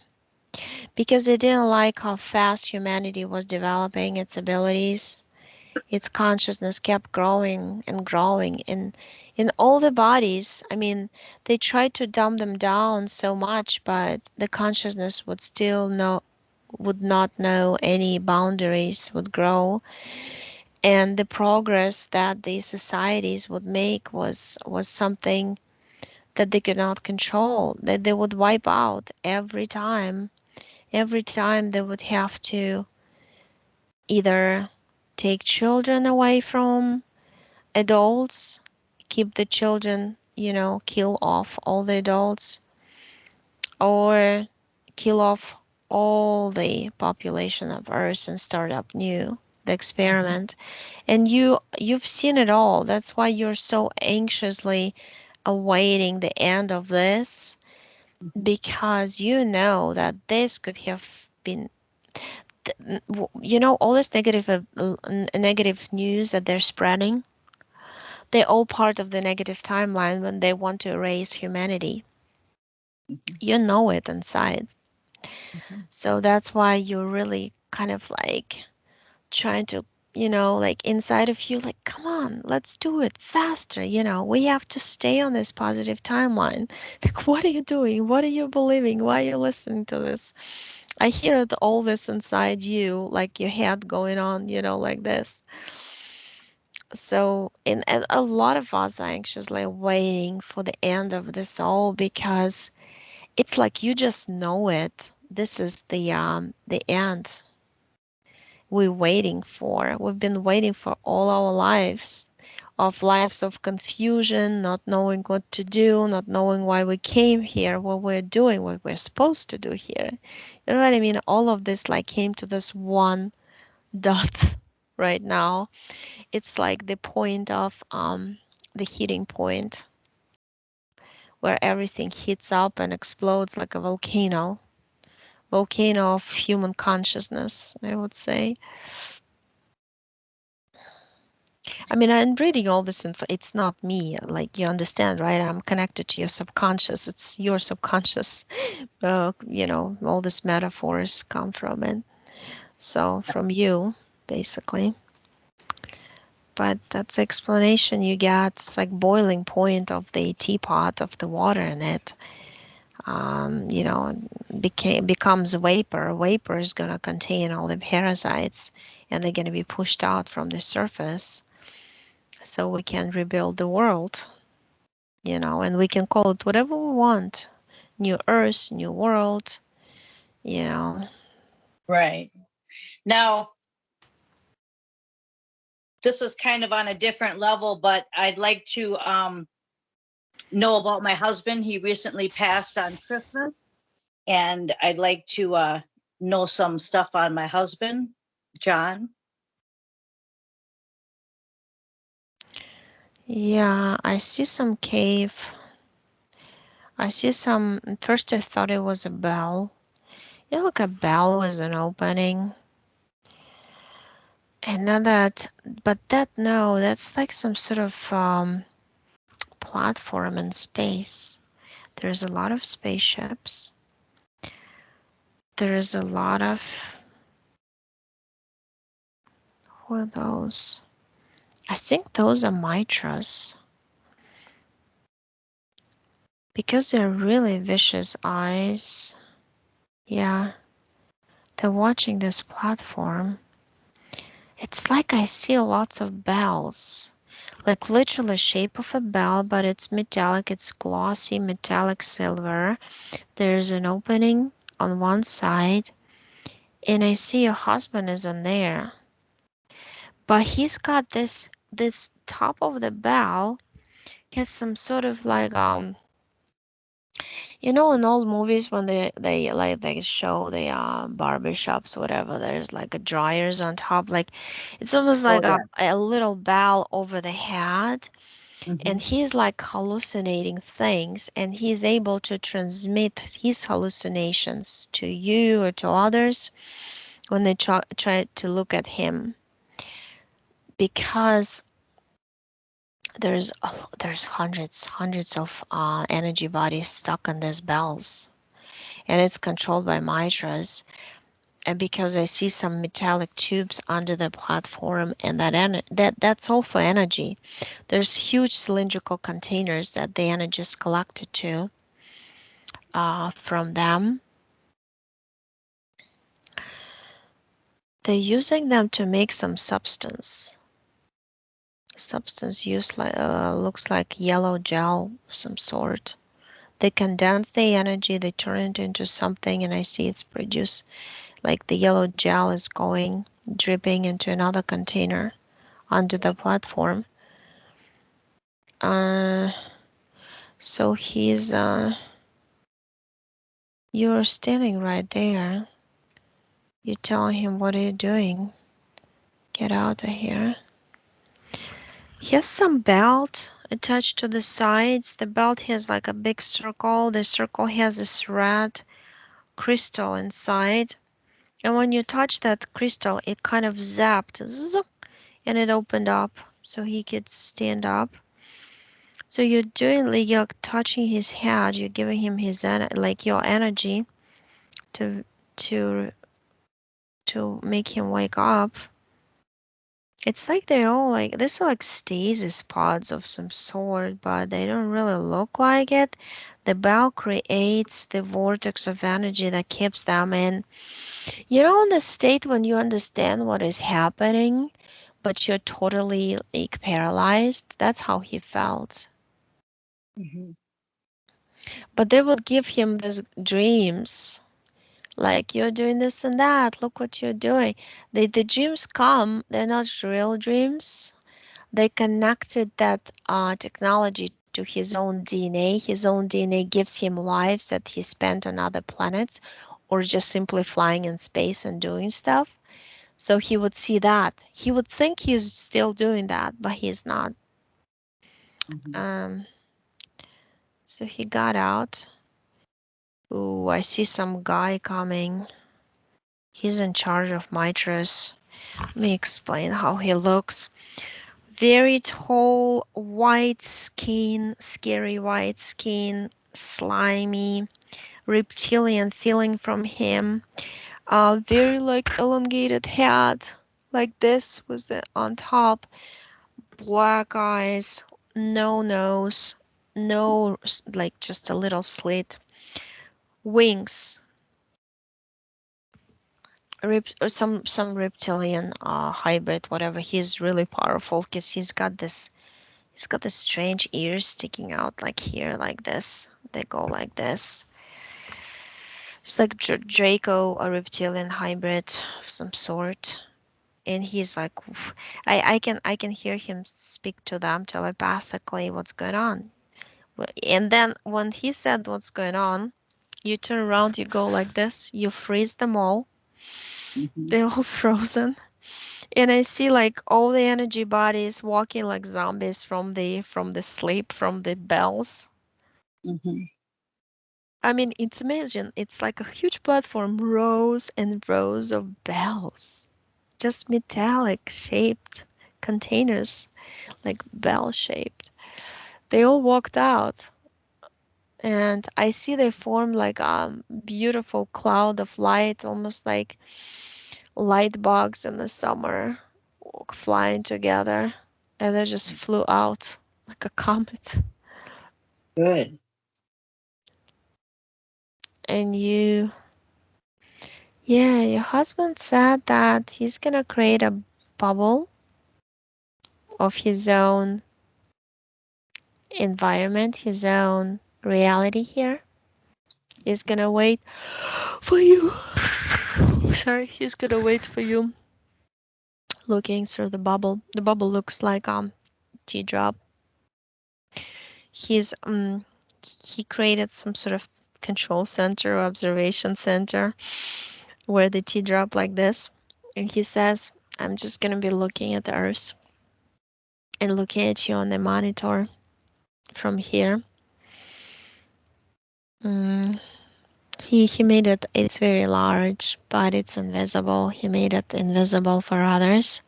A: because they didn't like how fast humanity was developing its abilities. Its consciousness kept growing and growing in all the bodies. I mean, they tried to dumb them down so much, but the consciousness would still would not know any boundaries, would grow, and the progress that these societies would make was something that they could not control, that they would wipe out every time. Every time they would have to either take children away from adults, keep the children, kill off all the adults, or kill off all the population of Earth and start up new, the
B: Mhm.
A: experiment. And you've seen it all. That's why you're so anxiously awaiting the end of this,
B: Mhm.
A: because you know that this could have been, all this negative news that they're spreading, they're all part of the negative timeline when they want to erase humanity.
B: Mhm.
A: You know it inside.
B: Mhm.
A: So that's why you're really kind of like trying to, like inside of you, like, come on, let's do it faster. We have to stay on this positive timeline. Like, what are you doing? What are you believing? Why are you listening to this? I hear all this inside you, like your head going on, like this. So, in a lot of us are anxiously waiting for the end of this all because it's like you just know it. This is the end we're waiting for. We've been waiting for all our lives of confusion, not knowing what to do, not knowing why we came here, what we're doing, what we're supposed to do here. You know what I mean? All of this like came to this one dot right now. It's like the point of the heating point where everything heats up and explodes like a volcano of human consciousness, I would say. I mean, I'm reading all this info. It's not me. Like, you understand, right? I'm connected to your subconscious. It's your subconscious. All these metaphors come from it. So, from you, basically. But that's the explanation you get. It's like boiling point of the teapot of the water in it. Becomes vapor. Vapor is gonna contain all the parasites, and they're gonna be pushed out from the surface, so we can rebuild the world. And we can call it whatever we want. New Earth, new world. You know.
B: Right. Now, this is kind of on a different level, but I'd like to know about my husband. He recently passed on Christmas, and I'd like to know some stuff on my husband, John.
A: Yeah, I see some cave. I see some. At first, I thought it was a bell. Like a bell was an opening. And then no, that's like some sort of platform in space. There's a lot of spaceships. There's a lot of, who are those? I think those are mitras because they're really vicious eyes. Yeah, they're watching this platform. It's like I see lots of bells, like literally shape of a bell, but it's metallic. It's glossy metallic silver. There's an opening on one side, and I see your husband is in there, but he's got this top of the bell has some sort of like in old movies when they show the barber shops, whatever, there's like a dryers on top, like it's almost
B: Oh
A: like a,
B: yeah.
A: a little bell over the head,
B: Hmm.
A: and he's like hallucinating things, and he's able to transmit his hallucinations to you or to others when they try to look at him, because There's hundreds of energy bodies stuck in these bells, and it's controlled by mitras. And because I see some metallic tubes under the platform, and that's all for energy. There's huge cylindrical containers that the energy is collected to from them. They're using them to make some substance. Substance used like looks like yellow gel of some sort. They condense the energy, they turn it into something, and I see it's produced like the yellow gel is going dripping into another container under the platform. Uh, so you're standing right there. You tell him, what are you doing? Get out of here. He has some belt attached to the sides. The belt has like a big circle. The circle has this red crystal inside. And when you touch that crystal, it kind of zapped and it opened up so he could stand up. So you're doing like you're touching his head, you're giving him his like your energy to to to make him wake up. It's like they're all like these are like stasis pods of some sort, but they don't really look like it. The bell creates the vortex of energy that keeps them in. You know, in the state when you understand what is happening, but you're totally like paralyzed. That's how he felt.
B: Mm-hmm.
A: But they would give him these dreams, like you're doing this and that. Look what you're doing. The dreams come. They're not real dreams. They connected that technology to his own DNA. His own DNA gives him lives that he spent on other planets or just simply flying in space and doing stuff. So he would see that. He would think he's still doing that, but he's not.
B: Mm-hmm.
A: Um, so he got out. Ooh, I see some guy coming. He's in charge of Mitras. Let me explain how he looks. Very tall, white skin, scary white skin, slimy, reptilian feeling from him. Very like elongated head, like this was the on top. Black eyes, no nose, no like just a little slit. Wings, some reptilian hybrid, whatever. He's really powerful because he's got the strange ears sticking out like here, like this. They go like this. It's like Draco, a reptilian hybrid of some sort. And he's like, I can hear him speak to them telepathically. What's going on? And then when he said what's going on, you turn around, you go like this, you freeze them all.
B: Mm-hmm.
A: They're all frozen. And I see like all the energy bodies walking like zombies from the sleep, from the bells.
B: Mm-hmm.
A: I mean, it's amazing. It's like a huge platform, rows and rows of bells, just metallic shaped containers, like bell shaped. They all walked out, and I see they form like a beautiful cloud of light, almost like light bugs in the summer flying together, and they just flew out like a comet.
B: Good.
A: And yeah, your husband said that he's gonna create a bubble of his own environment, his own reality here. He's gonna wait for you. Sorry, he's gonna wait for you looking through the bubble. The bubble looks like teardrop. He's he created some sort of control center or observation center where the teardrop like this. And he says, I'm just gonna be looking at the earth and looking at you on the monitor from here. Mm, he made it, it's very large, but it's invisible. He made it invisible for others.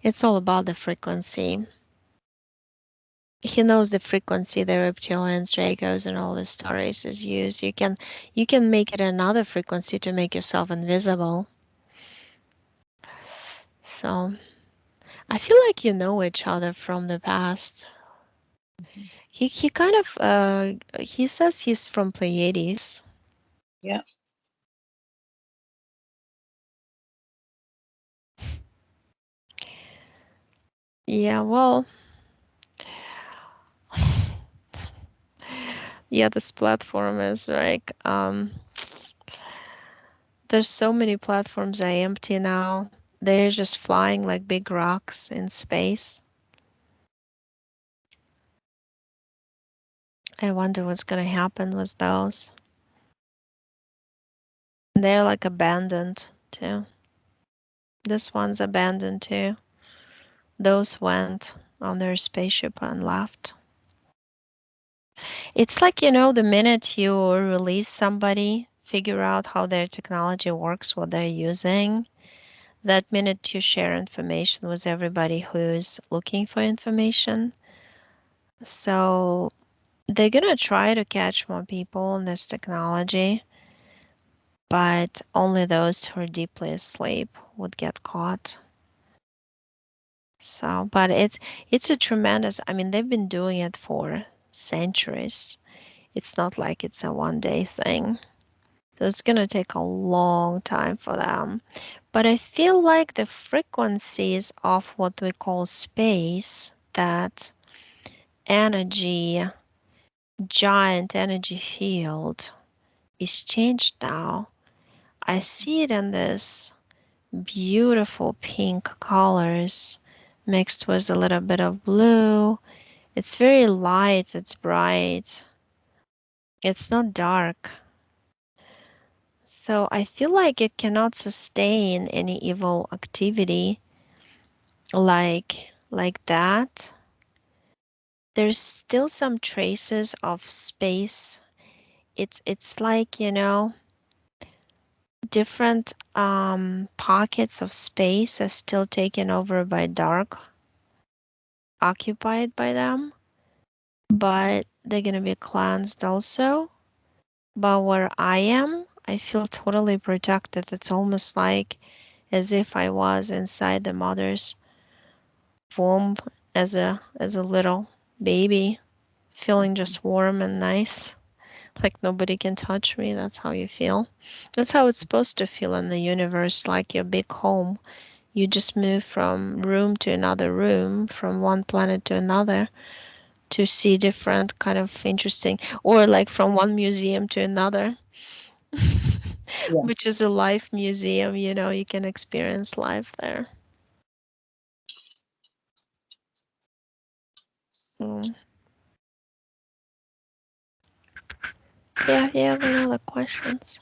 A: It's all about the frequency. he knows the frequency the reptilians, dragos, and all the stories is used. You can make it another frequency to make yourself invisible. So I feel like you know each other from the past. He kind of he says he's from Pleiades.
B: Yeah.
A: Yeah, well, yeah, this platform is like there's so many platforms are empty now. They're just flying like big rocks in space. I wonder what's gonna happen with those. They're like abandoned too. This one's abandoned too. Those went on their spaceship and left. It's like, the minute you release somebody, figure out how their technology works, what they're using, that minute you share information with everybody who's looking for information. So they're gonna try to catch more people in this technology, but only those who are deeply asleep would get caught. So, but it's a tremendous, I mean, they've been doing it for centuries. It's not like it's a one day thing. So it's gonna take a long time for them. But I feel like the frequencies of what we call space, that energy, giant energy field, is changed now. I see it in this beautiful pink colors mixed with a little bit of blue. It's very light, it's bright, it's not dark. So I feel like it cannot sustain any evil activity like that. There's still some traces of space. It's like, different pockets of space are still taken over by dark, occupied by them, but they're gonna be cleansed also. But where I am, I feel totally protected. It's almost like as if I was inside the mother's womb as a little baby, feeling just warm and nice, like nobody can touch me. That's how you feel. That's how it's supposed to feel in the universe, like your big home. You just move from room to another room, from one planet to another, to see different kind of interesting, or like from one museum to another,
B: Yeah.
A: which is a life museum. You can experience life there. Mm. Yeah, you have any other questions?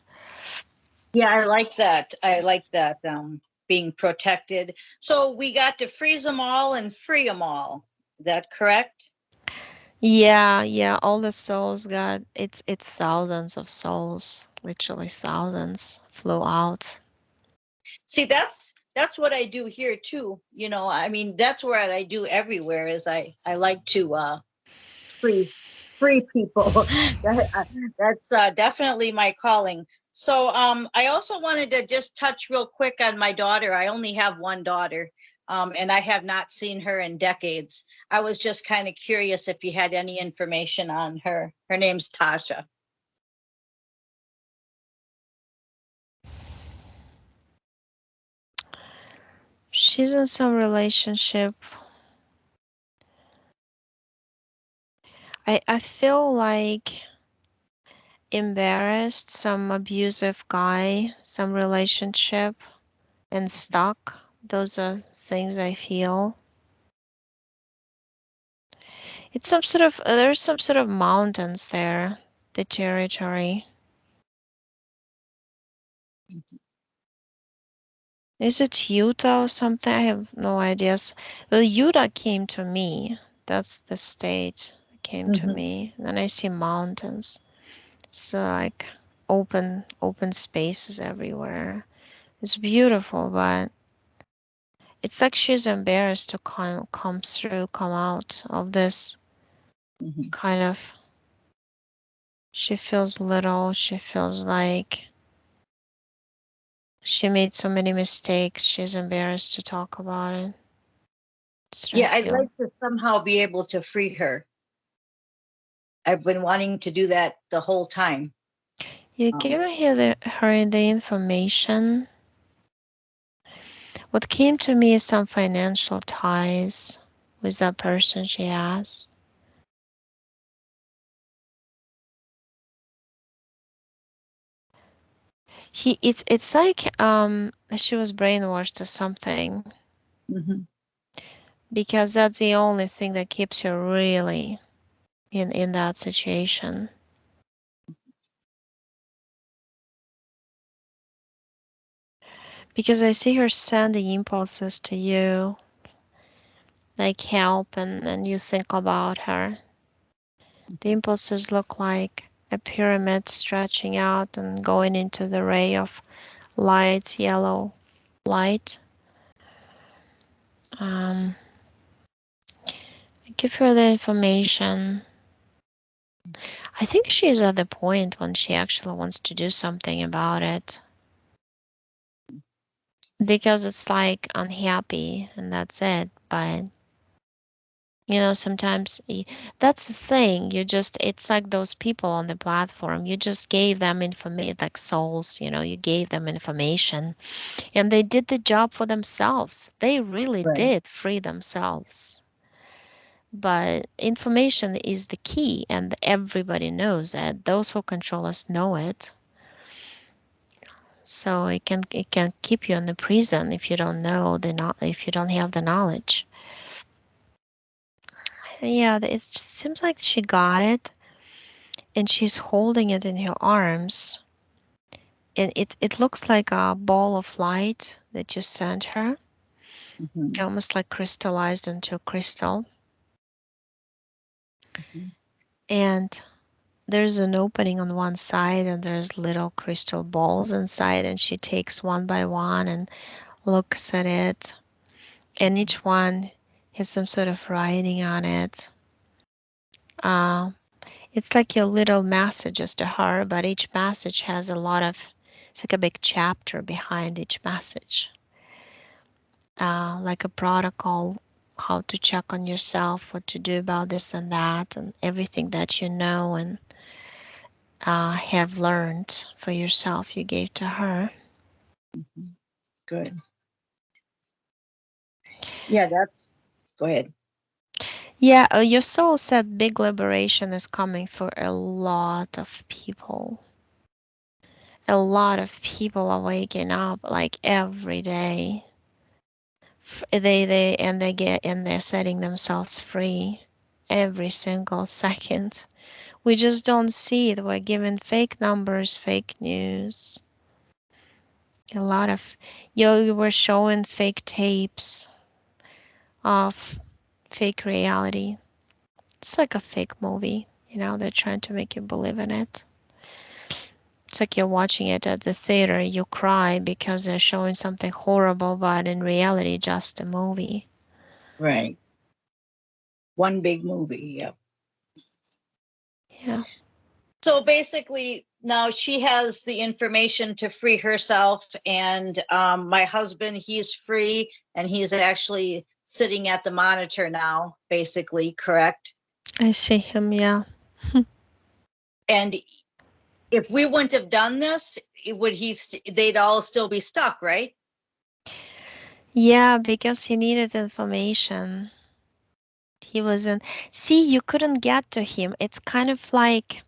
B: Yeah, I like that. I like that, being protected. So we got to freeze them all and free them all. Is that correct?
A: Yeah, yeah, all the souls got it's thousands of souls, literally thousands flew out.
B: See, that's what I do here too. I mean, that's what I do everywhere. Is I like to free free people. That's definitely my calling. So I also wanted to just touch real quick on my daughter. I only have one daughter, and I have not seen her in decades. I was just kind of curious if you had any information on her. Her name's Tasha.
A: She's in some relationship. I feel like embarrassed, some abusive guy, some relationship, and stuck. Those are things I feel. It's some sort of there's some sort of mountains there, the territory. Is it Utah or something? I have no ideas. Well, Utah came to me. That's the state that came to
B: Mm-hmm.
A: me. Then I see mountains. It's like open spaces everywhere. It's beautiful, but it's like she's embarrassed to come out of this.
B: Mhm.
A: kind of, she feels little. She feels like she made so many mistakes. She's embarrassed to talk about it. That's what I
B: Yeah, I'd
A: feel.
B: like to somehow be able to free her. I've been wanting to do that the whole time.
A: You
B: Um,
A: give her the information. What came to me is some financial ties with that person she has. It's like she was brainwashed or something,
B: mhm.
A: because that's the only thing that keeps her really in that situation. Because I see her sending impulses to you, like help, and you think about her. The impulses look like a pyramid stretching out and going into the ray of light, yellow light. Um, give her the information. I think she's at the point when she actually wants to do something about it, because it's like unhappy and that's it. But sometimes that's the thing. It's like those people on the platform. You just gave them information, like souls. You gave them information, and they did the job for themselves. They really
B: Right,
A: did free themselves. But information is the key, and everybody knows it. Those who control us know it. So it can keep you in the prison if you don't know if you don't have the knowledge. Yeah, it seems like she got it, and she's holding it in her arms, and it looks like a ball of light that you sent her,
B: mhm,
A: almost like crystallized into a crystal.
B: mhm.
A: And there's an opening on one side, and there's little crystal balls inside, and she takes one by one and looks at it, and each one has some sort of writing on it. Uh, it's like your little messages to her, but each message has a lot of, it's like a big chapter behind each message, like a protocol, how to check on yourself, what to do about this and that, and everything that you know and have learned for yourself, you gave to her.
B: Mhm. Good. Yeah, that's, go ahead.
A: Yeah, your soul said big liberation is coming for a lot of people. A lot of people are waking up like every day. They're setting themselves free every single second. We just don't see it. We're given fake numbers, fake news. A lot of you were showing fake tapes of fake reality. It's like a fake movie. They're trying to make you believe in it. It's like you're watching it at the theater, you cry because they're showing something horrible, but in reality, just a movie.
B: Right. One big movie. Yep.
A: Yeah,
B: So basically, now she has the information to free herself, and my husband, he's free, and he's actually sitting at the monitor now, basically, correct?
A: I see him. Yeah.
B: And if we wouldn't have done this, would they'd all still be stuck, right?
A: Yeah, because he needed information. He wasn't. See, you couldn't get to him. It's kind of like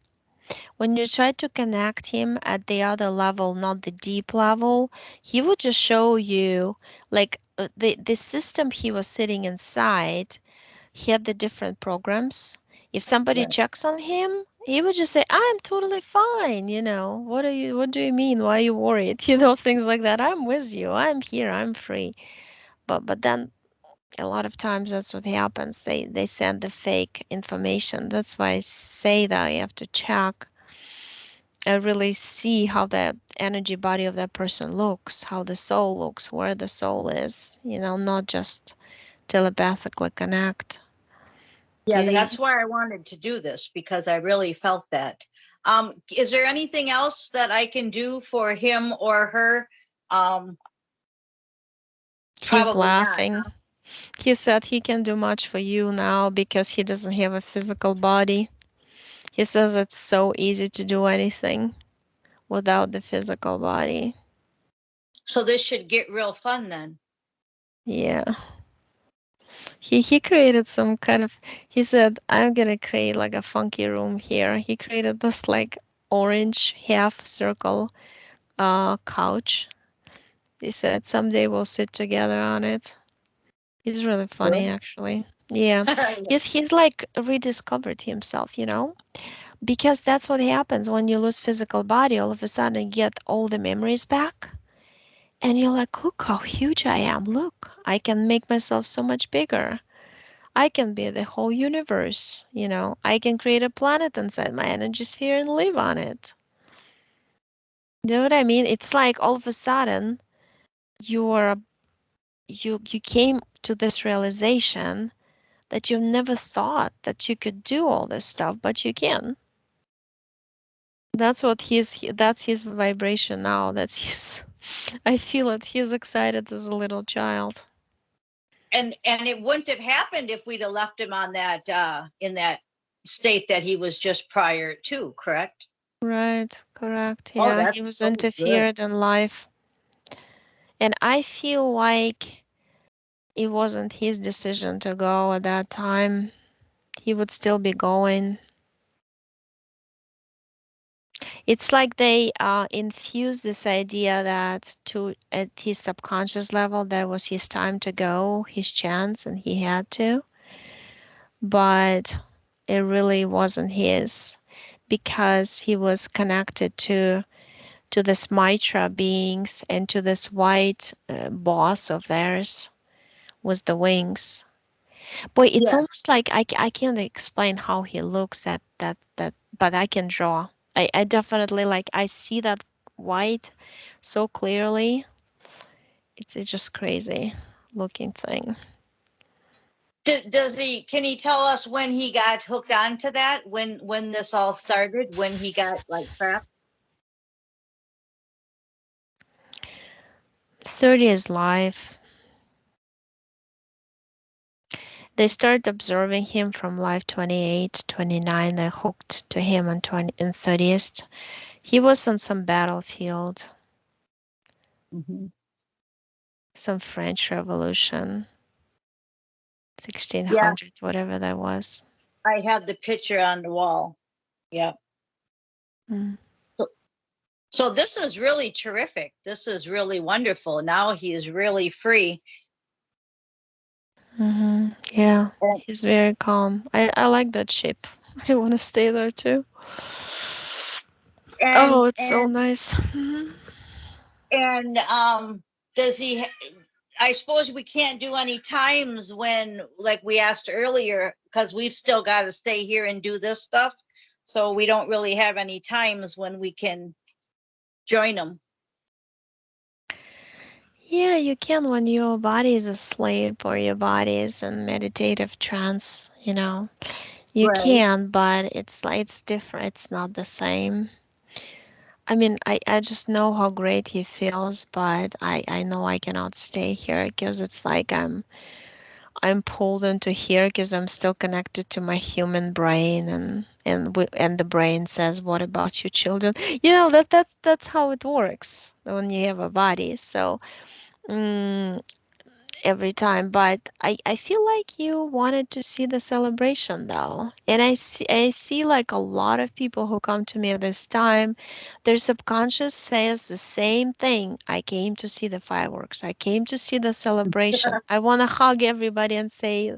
A: when you try to connect him at the other level, not the deep level, he would just show you like the system he was sitting inside. He had the different programs. If somebody
B: Right.
A: checks on him, he would just say, "I'm totally fine." What do you mean? Why are you worried? Things like that. I'm with you. I'm here. I'm free. But then a lot of times that's what happens. They send the fake information. That's why I say that you have to check and really see how the energy body of that person looks, how the soul looks, where the soul is, not just telepathically connect.
B: Yeah,
A: He,
B: that's why I wanted to do this because I really felt that. Is there anything else that I can do for him or her? Um,
A: he's
B: Probably not.
A: laughing. He said he can do much for you now because he doesn't have a physical body. He says it's so easy to do anything without the physical body.
B: So this should get real fun then.
A: Yeah. He created some kind of, he said, I'm gonna create like a funky room here. He created this like orange half circle couch. He said someday we'll sit together on it. He's really funny
B: Good.
A: actually. Yeah. He's like rediscovered himself, because that's what happens when you lose physical body. All of a sudden you get all the memories back. And you're like, look how huge I am. Look, I can make myself so much bigger. I can be the whole universe. I can create a planet inside my energy sphere and live on it. You know what I mean? It's like all of a sudden you're you came to this realization that you never thought that you could do all this stuff, but you can. That's his vibration now. That's his I feel it. He's excited as a little child.
B: And it wouldn't have happened if we'd have left him on that in that state that he was just prior to, correct?
A: Right, correct.
B: Oh,
A: Yeah,
B: that's
A: he was
B: so good.
A: interfered in life. And I feel like it wasn't his decision to go at that time. He would still be going. It's like they infused this idea that to at his subconscious level that was his time to go, his chance, and he had to. But it really wasn't his because he was connected to this Mitra beings and to this white boss of theirs with the wings. Boy, it's
B: Yeah.
A: almost like I can't explain how he looks at that, but I can draw. I definitely like I see that white so clearly. It's just crazy looking thing.
B: Does he? Can he tell us when he got hooked onto that? When this all started? When he got like trapped?
A: 30 is life. They start observing him from life 28, 29. They hooked to him on 20 and 30th. He was on some battlefield,
B: Mm-hmm.
A: some French Revolution,
B: Yeah,
A: 1600, whatever that was.
B: I have the picture on the wall. Yeah.
A: Mm.
B: So, so this is really terrific. This is really wonderful. Now he is really free.
A: Yeah,
B: And
A: he's very calm. I like that ship. I want to stay there too.
B: and
A: Oh, it's so
B: and
A: nice.
B: and does he? I suppose we can't do any times when, like we asked earlier, because we've still got to stay here and do this stuff. So we don't really have any times when we can join them.
A: Yeah, you can when your body is asleep or your body is in meditative trance. You
B: Right.
A: can, but it's like it's different. It's not the same. I mean, I just know how great he feels, but I know I cannot stay here because it's like I'm pulled into here because I'm still connected to my human brain and the brain says, "What about you, children?" That's how it works when you have a body. So mm, every time, but I feel like you wanted to see the celebration though. And I see like a lot of people who come to me at this time, their subconscious says the same thing. I came to see the fireworks. I came to see the celebration. I want to hug everybody and say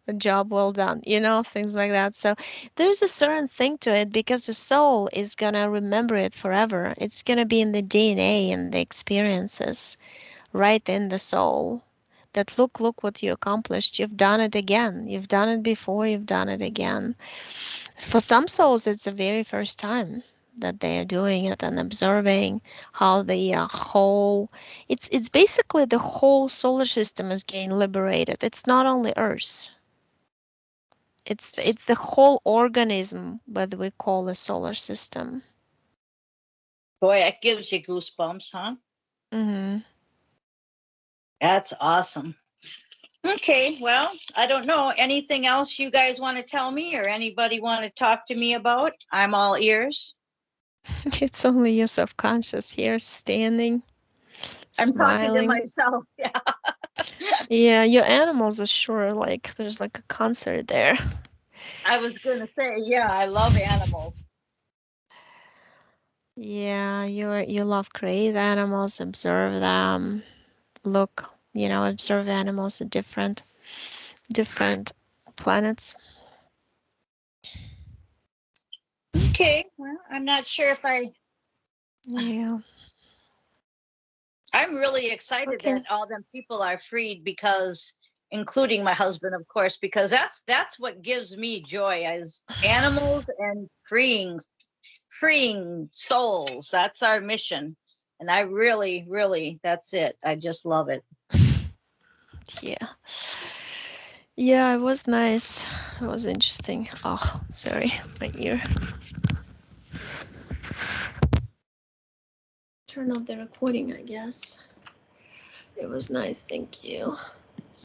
A: a job well done, things like that. So there's a certain thing to it because the soul is going to remember it forever. It's going to be in the DNA and the experiences right in the soul that look what you accomplished. You've done it again. You've done it before, you've done it again. For some souls it's the very first time that they are doing it and observing how the whole it's basically the whole solar system is getting liberated. It's not only earth, It's the whole organism that we call the solar system.
B: Boy, that gives you goosebumps, huh?
A: Mm-hmm.
B: That's awesome. Okay, well, I don't know. Anything else you guys want to tell me or anybody want to talk to me about? I'm all ears.
A: It's only your subconscious here standing,
B: I'm talking to
A: smiling.
B: myself. Yeah.
A: Yeah, your animals are sure like there's like a concert there.
B: I was going to say, yeah, I love animals.
A: Yeah, you love create animals, observe them, look, observe animals at different planets.
B: Okay, well, I'm not sure if
A: Yeah.
B: I'm really excited
A: Okay.
B: that all them people are freed because including my husband, of course, because that's what gives me joy as animals and freeing souls. That's our mission. And I really, really, that's it. I just love it.
A: Yeah. Yeah, it was nice. It was interesting. Oh, sorry, my ear. Turn off the recording, I guess. It was nice, thank you.